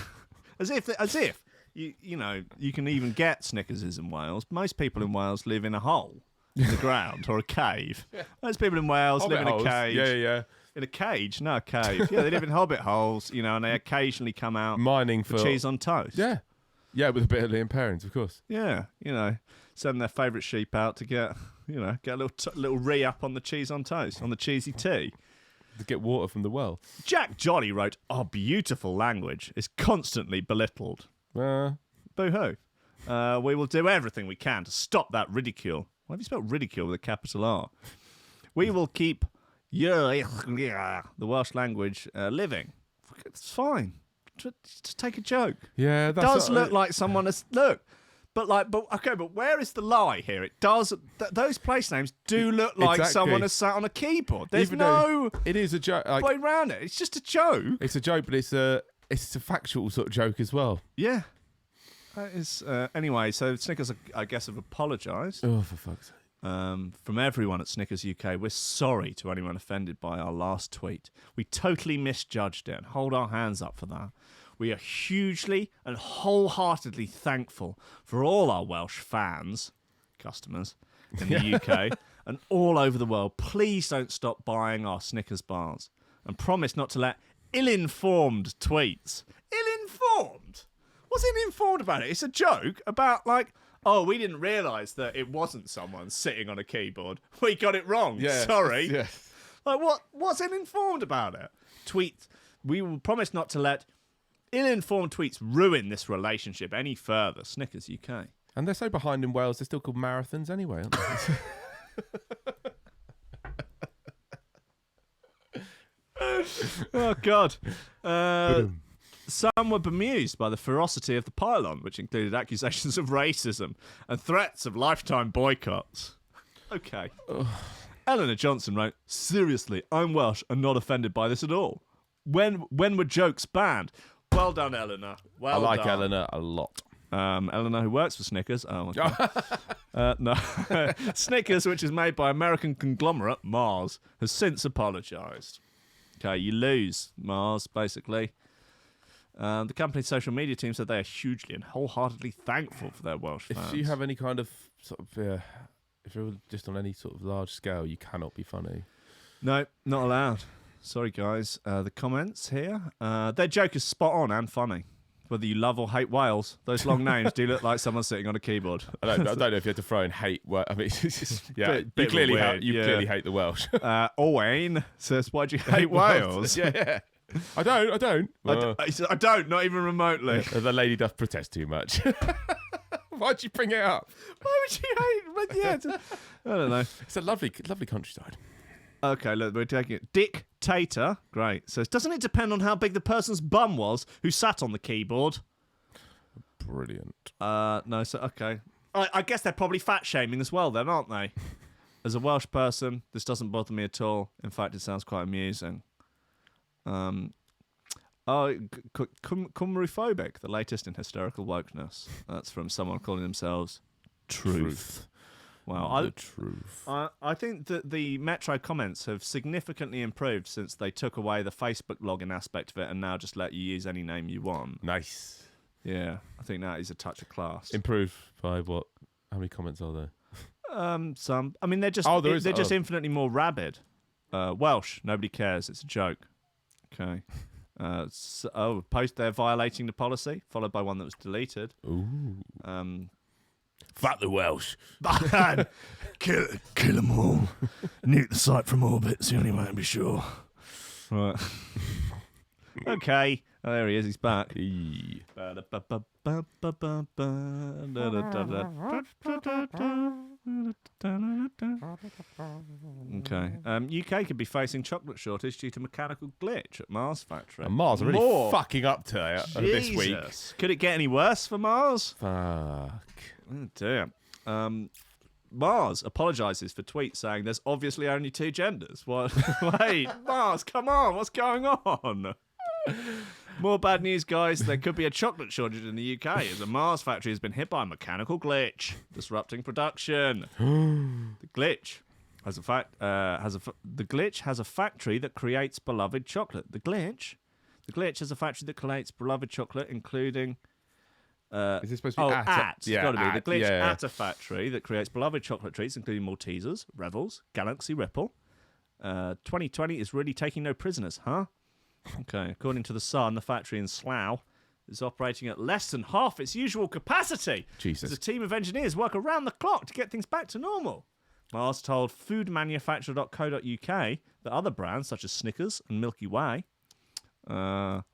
As if... You know, you can even get Snickerses in Wales. Most people in Wales live in a hole in the ground or a cave. Most people in Wales live in a cage. Yeah. In a cage? No, a cave. Yeah, they live in hobbit holes, you know, and they occasionally come out mining for cheese on toast. Yeah. Yeah, with a bit of Liam Perrins, of course. Yeah, you know, send their favourite sheep out to get a little re-up on the cheese on toast, on the cheesy tea. To get water from the well. Jack Jolly wrote, "Our beautiful language is constantly belittled. Boo-hoo. We will do everything we can to stop that ridicule." Why have you spelled ridicule with a capital R? "We will keep the Welsh language living." It's fine. Just take a joke. Yeah, it does look like someone has... Look. But where is the lie here? It does... those place names do look like someone has sat on a keyboard. There's it is a joke. Way around it. It's just a joke. It's a joke, but it's a factual sort of joke as well. Yeah. That is... anyway, so Snickers, I guess, have apologised. Oh, for fuck's sake. From everyone at Snickers UK, we're sorry to anyone offended by our last tweet. We totally misjudged it and hold our hands up for that. We are hugely and wholeheartedly thankful for all our Welsh fans, customers, in the UK and all over the world. Please don't stop buying our Snickers bars and promise not to let ill-informed tweets. Ill-informed? What's ill-informed about it? It's a joke about, like, oh, we didn't realise that it wasn't someone sitting on a keyboard. We got it wrong. Yeah, sorry. Yeah. Like, what's ill-informed about it? Tweet. We will promise not to let ill-informed tweets ruin this relationship any further. Snickers UK. And they're so behind in Wales, they're still called marathons anyway, aren't they? Oh, God. Some were bemused by the ferocity of the pylon, which included accusations of racism and threats of lifetime boycotts. Okay. Eleanor Johnson wrote, "Seriously, I'm Welsh and not offended by this at all. When were jokes banned?" Well done, Eleanor. Well done. I like Eleanor a lot. Eleanor, who works for Snickers. Oh, my God. No. Snickers, which is made by American conglomerate Mars, has since apologised. Okay, you lose, Mars, basically. The company's social media team said they are hugely and wholeheartedly thankful for their Welsh fans. If you have any kind of sort of, if you're just on any sort of large scale, you cannot be funny. No, not allowed. Sorry, guys. The comments here, their joke is spot on and funny. Whether you love or hate Wales, those long names do look like someone sitting on a keyboard. I don't know if you had to throw in hate. I mean, yeah, bit you clearly hate the Welsh. Owain says, "Why do you hate Wales?" Yeah. I don't. I don't, not even remotely. The lady does protest too much. Why'd you bring it up? Why would you hate? But yeah, I don't know. It's a lovely countryside. Okay, look, we're taking it. Dictator, great. So doesn't it depend on how big the person's bum was who sat on the keyboard? Brilliant. No, so okay. I guess they're probably fat shaming as well, then, aren't they? As a Welsh person, this doesn't bother me at all. In fact, it sounds quite amusing. Cymruphobic, the latest in hysterical wokeness. That's from someone calling themselves Truth. Wow, the truth. I think that the Metro comments have significantly improved since they took away the Facebook login aspect of it and now just let you use any name you want. Nice. Yeah, I think that is a touch of class. Improved by what? How many comments are there? Some. I mean, they're just just infinitely more rabid. Welsh, nobody cares. It's a joke. Okay. Post they're violating the policy, followed by one that was deleted. Ooh. Fuck the Welsh. kill them all. Nuke the site from orbit. It's the only way to be sure. Right. Okay. Oh, there he is. He's back. Okay. UK could be facing chocolate shortage due to mechanical glitch at Mars factory. And Mars are really More. fucking up to it this week. Jesus. Could it get any worse for Mars? Fuck. Oh, dear. Mars apologises for tweets saying there's obviously only two genders. What? Wait, Mars, come on, what's going on? More bad news, guys. There could be a chocolate shortage in the UK as a Mars factory has been hit by a mechanical glitch, disrupting production. The glitch has the glitch has a factory that creates beloved chocolate. The glitch has a factory that creates beloved chocolate, including. Is this supposed to be It's got to be the glitch yeah. at a factory that creates beloved chocolate treats, including Maltesers, Revels, Galaxy Ripple. 2020 is really taking no prisoners, huh? Okay, according to The Sun, the factory in Slough is operating at less than half its usual capacity. Jesus. As a team of engineers work around the clock to get things back to normal. Mars told foodmanufacturer.co.uk that other brands such as Snickers and Milky Way are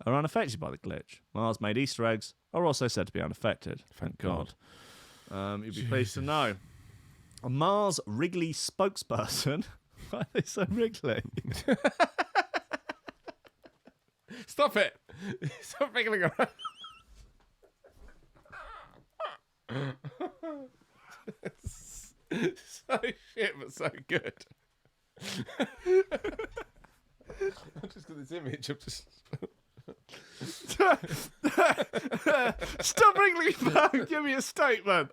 unaffected by the glitch. Mars-made Easter eggs are also said to be unaffected. Thank God. You'd be pleased to know. A Mars Wrigley spokesperson. Why are they so wriggly? Stop it! Stop wriggling around. So shit, but so good. I've just got this image of just. Stop wriggling back. Give me a statement.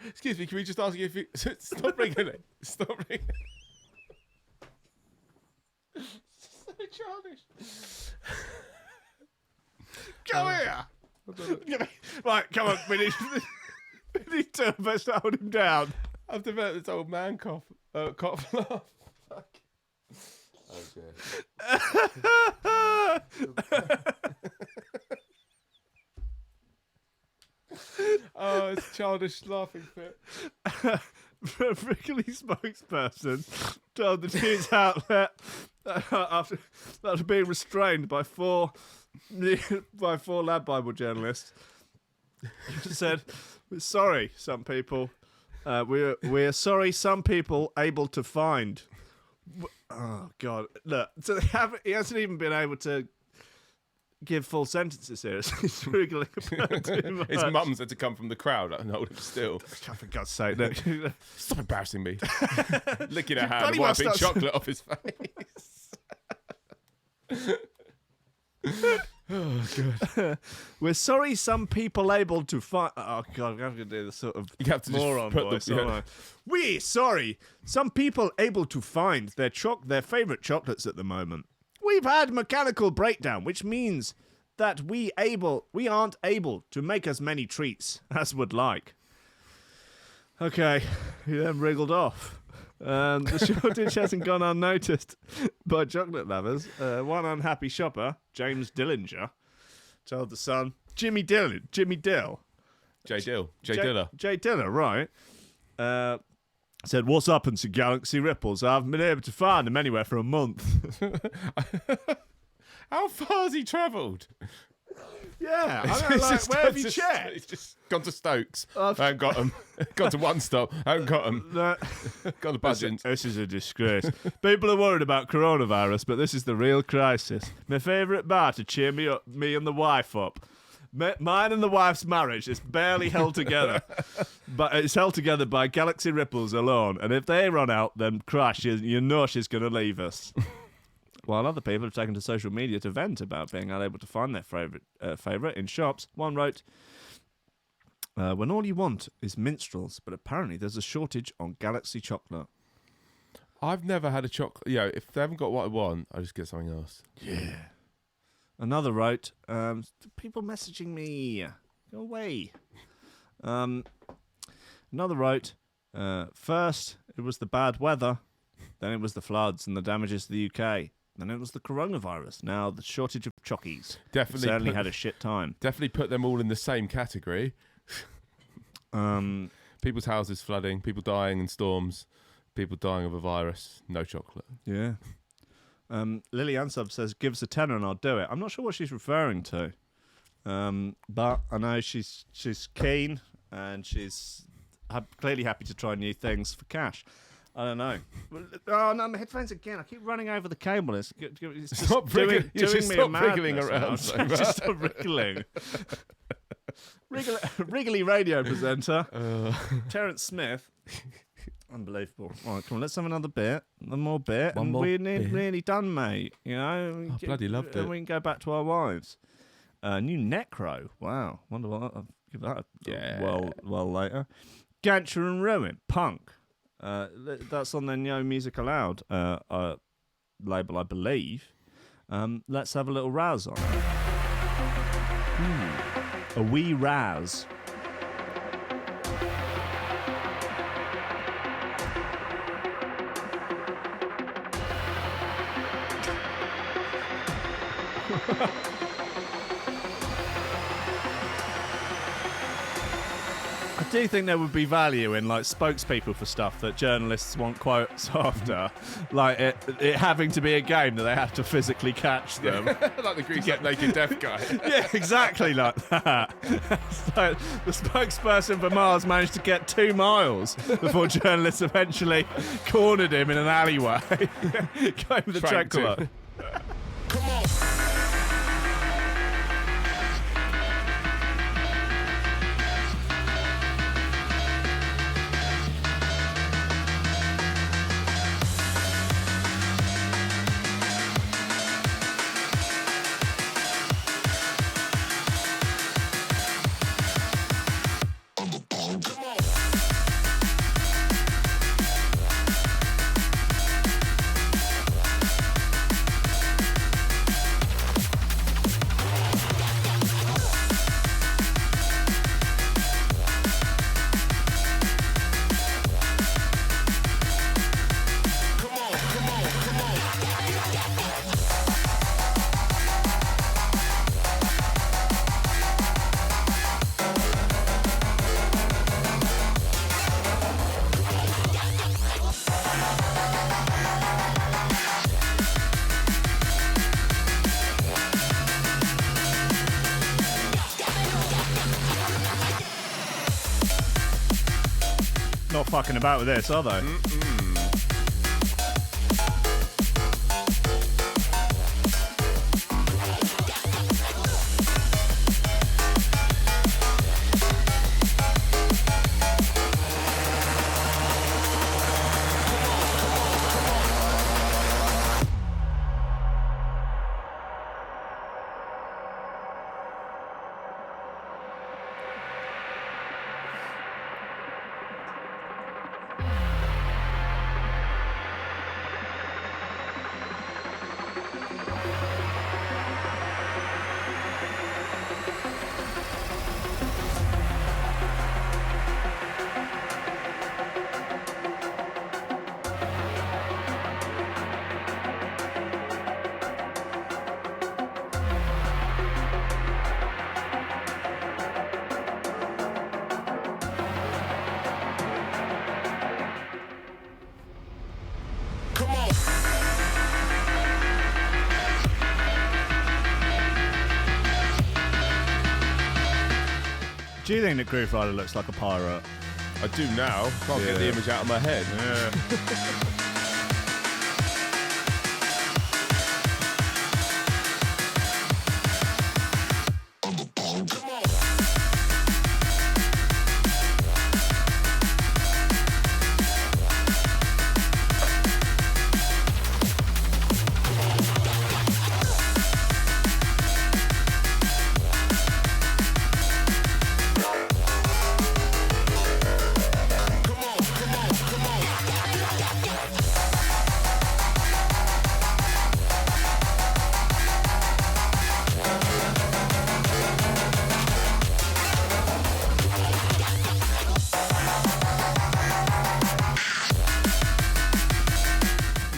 Excuse me, can we just ask you if you. Stop wriggling. Stop wriggling. So childish. Come here. Right, come on. We need to best hold him down. I've developed this old man cough laugh. Fuck. Oh, it's childish laughing fit. A Wrigley spokesperson told the news outlet after being restrained by four Lab Bible journalists, said, "We're sorry, some people. We're sorry, some people able to find." Oh God! Look, so he hasn't even been able to give full sentences here. He's wriggling about too much. His mum's had to come from the crowd and hold him still. Oh, for God's sake, look. Stop embarrassing me. Licking her hand bloody and well wiping starts- chocolate off his face. Oh, God. We're sorry some people able to find... Oh, God, I'm going to do this sort of You have to just moron put voice, the- aren't I? We're sorry some people able to find their favourite chocolates at the moment. We've had mechanical breakdown, which means that we aren't able to make as many treats as would like. Okay, he then wriggled off. The shortage hasn't gone unnoticed by chocolate lovers. One unhappy shopper, James Dillinger, told The Sun, Jimmy Dill, Jay Diller. Jay Diller, right, said, "What's happened to Galaxy Ripples? I haven't been able to find them anywhere for a month." How far has he travelled? Yeah, I know, like, where have you checked? He's just gone to Stokes. I haven't got them. Gone to One Stop. I haven't got them. Gone to Budgeons. This is a disgrace. People are worried about coronavirus, but this is the real crisis. My favourite bar to cheer me and the wife up. Mine and the wife's marriage is barely held together, but it's held together by Galaxy Ripples alone. And if they run out, then crash. You know she's going to leave us. While other people have taken to social media to vent about being unable to find their favourite in shops. One wrote, "When all you want is minstrels, but apparently there's a shortage on Galaxy chocolate." I've never had a chocolate. Yeah, if they haven't got what I want, I just get something else. Yeah. Another wrote, "People messaging me. Go away." Another wrote, "First it was the bad weather, then it was the floods and the damages to the UK. Then it was the coronavirus. Now the shortage of chockies. Definitely Certainly put- had a shit time." Definitely put them all in the same category. People's houses flooding, people dying in storms, people dying of a virus. No chocolate. Yeah. Lily Ansub says, "Give us a tenner and I'll do it." I'm not sure what she's referring to, but I know she's keen and she's clearly happy to try new things for cash. I don't know. Oh no, my headphones again. I keep running over the cable. It's just Stop doing just me stop a madness wriggling now. around so much. Just stop wriggling. Wriggly radio presenter Terence Smith. Unbelievable. All right, come on, let's have another bit. One more bit. One and more we're bit. nearly done, mate. You know, bloody loved it. And we can go back to our wives. New Necro. Wow. Wonder what I'll give that a well later. Gancher and Ruin. Punk. That's on their No Music Allowed label, I believe. Let's have a little razz on it. A wee razz. I do think there would be value in like spokespeople for stuff that journalists want quotes after, like it having to be a game that they have to physically catch them. Like the greased up naked deaf guy. Yeah, exactly like that. So the spokesperson for Mars managed to get 2 miles before journalists eventually cornered him in an alleyway. Going with the Tracked him. tricolour. Not fucking about with this, are they? Do you think that Groove Rider looks like a pirate? I do now. Can't get the image out of my head.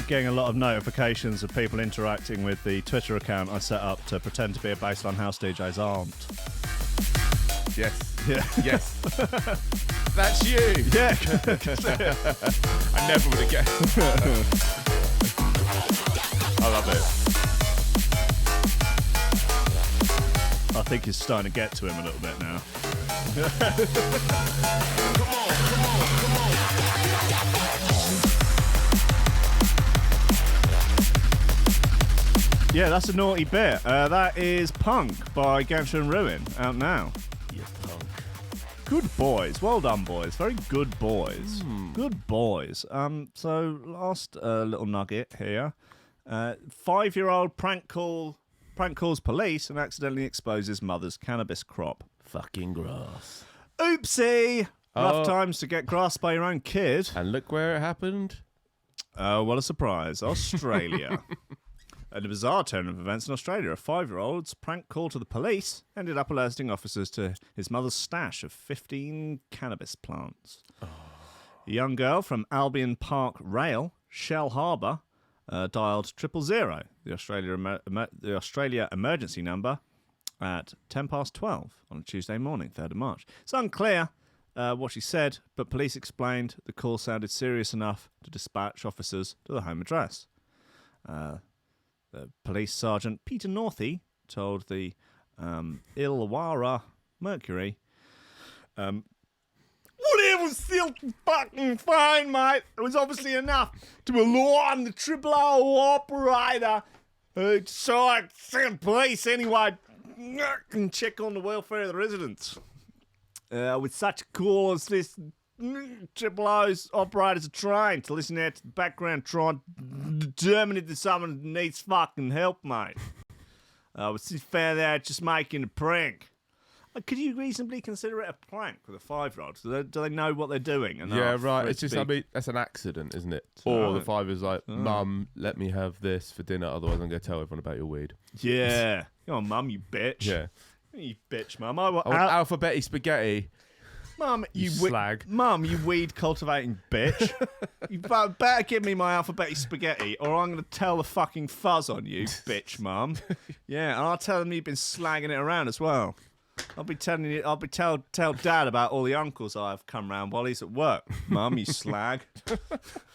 Getting a lot of notifications of people interacting with the Twitter account I set up to pretend to be a Baseline House DJ's aunt. Yes. Yeah. Yes. That's you. Yeah. I never would have guessed. I love it. I think it's starting to get to him a little bit now. Yeah, that's a naughty bit. That is Punk by Gangster and Ruin, out now. You punk. Good boys. Well done, boys. Very good boys. Good boys. So last little nugget here. 5-year-old prank calls police and accidentally exposes mother's cannabis crop. Fucking grass. Oopsie! Rough Oh. times to get grasped by your own kid. And look where it happened. Oh, what a surprise. Australia. At a bizarre turn of events in Australia, a 5-year-old's prank call to the police ended up alerting officers to his mother's stash of 15 cannabis plants. A young girl from Albion Park Rail, Shell Harbour, dialed 000, the Australia emergency number, at 12:10 on a Tuesday morning, 3rd of March. It's unclear what she said, but police explained the call sounded serious enough to dispatch officers to the home address. The police sergeant Peter Northey told the Illawarra Mercury, whatever was still fucking fine, mate. It was obviously enough to alarm the Triple O operator. So I sent police anyway and check on the welfare of the residents. With such a call as this, Triple O's operators are trained to listen out to the background, trying to determine if there's someone that needs fucking help, mate. We found out just making a prank. Could you reasonably consider it a prank with a 5-year-old? Do they know what they're doing? Yeah, enough right. for it It's to just, be- I mean, that's an accident, isn't it? Or the 5 is like, Mum, let me have this for dinner, otherwise I'm going to tell everyone about your weed. Yeah. Come on, Mum, you bitch. Yeah. You bitch, Mum. I want alphabeti spaghetti. Mum, You slag. Mum, you weed cultivating bitch. You better give me my alphabeti spaghetti, or I'm going to tell the fucking fuzz on you, bitch, Mum. Yeah, and I'll tell them you've been slagging it around as well. I'll be telling you. I'll be tell Dad about all the uncles I've come round while he's at work. Mum, you slag.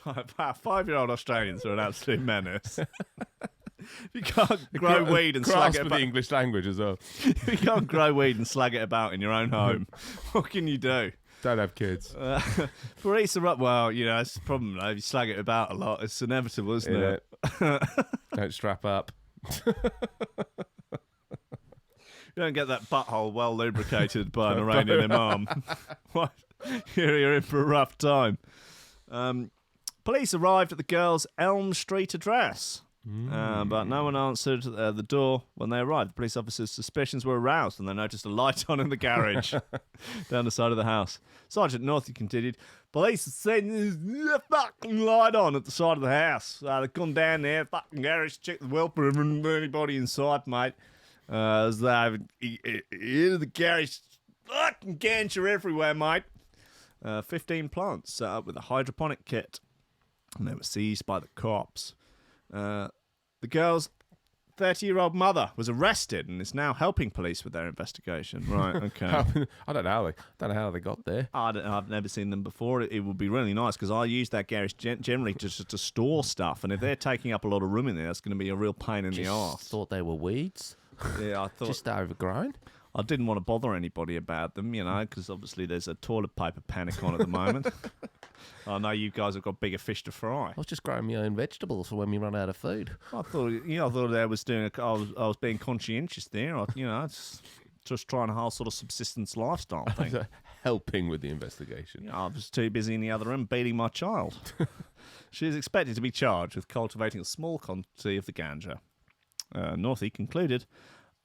5-year-old Australians are an absolute menace. You can't grow weed and slag grasp it of about. the English language as well. You can't grow weed and slag it about in your own home. What can you do? Don't have kids. Police are up. Well, you know, it's the problem though. If you slag it about a lot, it's inevitable, isn't it? Don't strap up. You don't get that butthole well lubricated by an Iranian imam. What? You're in for a rough time. Police arrived at the girl's Elm Street address, but no one answered the door when they arrived. The police officers' suspicions were aroused and they noticed a light on in the garage down the side of the house. Sergeant Northey continued, police had seen a fucking light on at the side of the house. They've gone down there, fucking garage, checked the welfare and anybody inside, mate. As they've into the garage, fucking ganja everywhere, mate. 15 plants set up with a hydroponic kit, and they were seized by the cops. The girl's 30-year-old mother was arrested and is now helping police with their investigation. Right, okay. I don't know how they got there. I've never seen them before. It would be really nice because I use that garage generally just to store stuff, and if they're taking up a lot of room in there, that's going to be a real pain in the arse. Thought they were weeds. Yeah, I thought. Just overgrown. I didn't want to bother anybody about them, you know, because obviously there's a toilet paper panic on at the moment. I know you guys have got bigger fish to fry. I was just growing my own vegetables for when we run out of food. I thought I was doing. I was being conscientious there. Just trying a whole sort of subsistence lifestyle thing. Helping with the investigation. I was too busy in the other room beating my child. She is expected to be charged with cultivating a small quantity of the ganja. Northey concluded,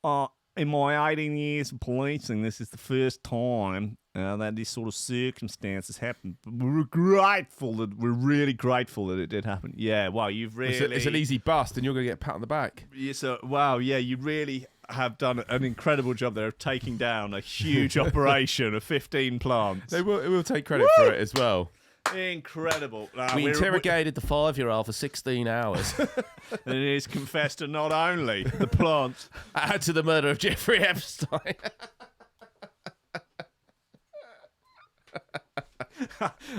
in my 18 years of policing, this is the first time that this sort of circumstances happened. But we're really grateful that it did happen. Yeah, wow, you've really... It's an easy bust and you're going to get a pat on the back. Yes, wow, yeah, you really have done an incredible job there of taking down a huge operation of 15 plants. It will take credit for it as well. Incredible. We interrogated the 5-year-old for 16 hours. And it is confessed to not only the plants... Add to the murder of Jeffrey Epstein.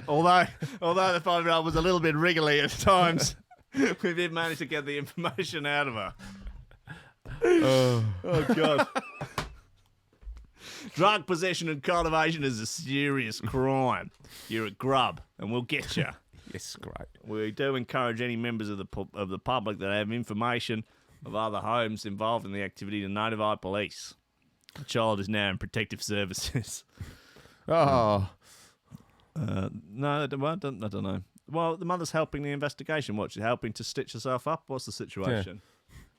although the 5-year-old was a little bit wriggly at times, we did manage to get the information out of her. Oh God. Drug possession and cultivation is a serious crime. You're a grub, and we'll get you. Yes, great. We do encourage any members of the public that have information of other homes involved in the activity to notify police. The child is now in protective services. Oh, No, I don't know. Well, the mother's helping the investigation. What, she's helping to stitch herself up? What's the situation?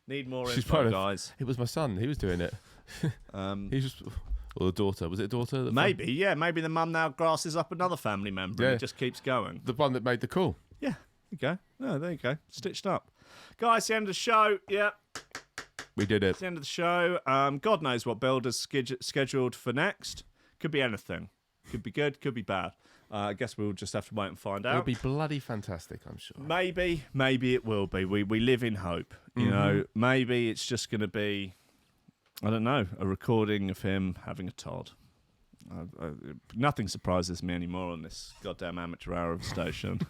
Need more info, guys. It was my son. He was doing it. He just, or the daughter. Was it a daughter? Maybe, yeah. Maybe the mum now grasses up another family member. And it just keeps going. The one that made the call. Yeah. There you go. No, there you go. Stitched up. Guys, the end of the show. Yeah. We did it. It's the end of the show. God knows what Builder's scheduled for next. Could be anything. Could be good, could be bad. I guess we'll just have to wait and find out. It'll be bloody fantastic, I'm sure. Maybe it will be. We live in hope. You know, maybe it's just going to be, I don't know, a recording of him having a Todd. Nothing surprises me anymore on this goddamn amateur hour of the station.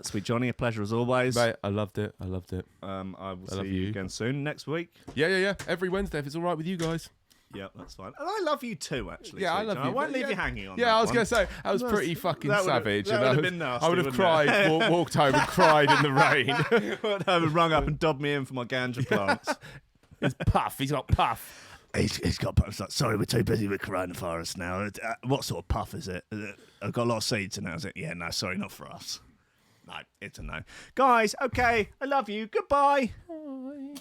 Sweet Johnny, a pleasure as always. Mate, I loved it. I will see you again soon next week. Yeah. Every Wednesday, if it's all right with you guys. Yeah, that's fine. And I love you too, actually. Yeah, I love you. I won't leave you hanging on. Yeah, I was going to say, that was pretty fucking savage. That would have been nasty. I would have cried, walked home and cried in the rain. Went home and rung up and dobbed me in for my ganja plants. It's Puff. He's got Puff. He's got puff. Like, sorry, we're too busy with coronavirus now. What sort of puff is it? I've got a lot of seeds in it. I was like, yeah, no, sorry, not for us. No, it's a no. Guys, okay, I love you. Goodbye. Bye.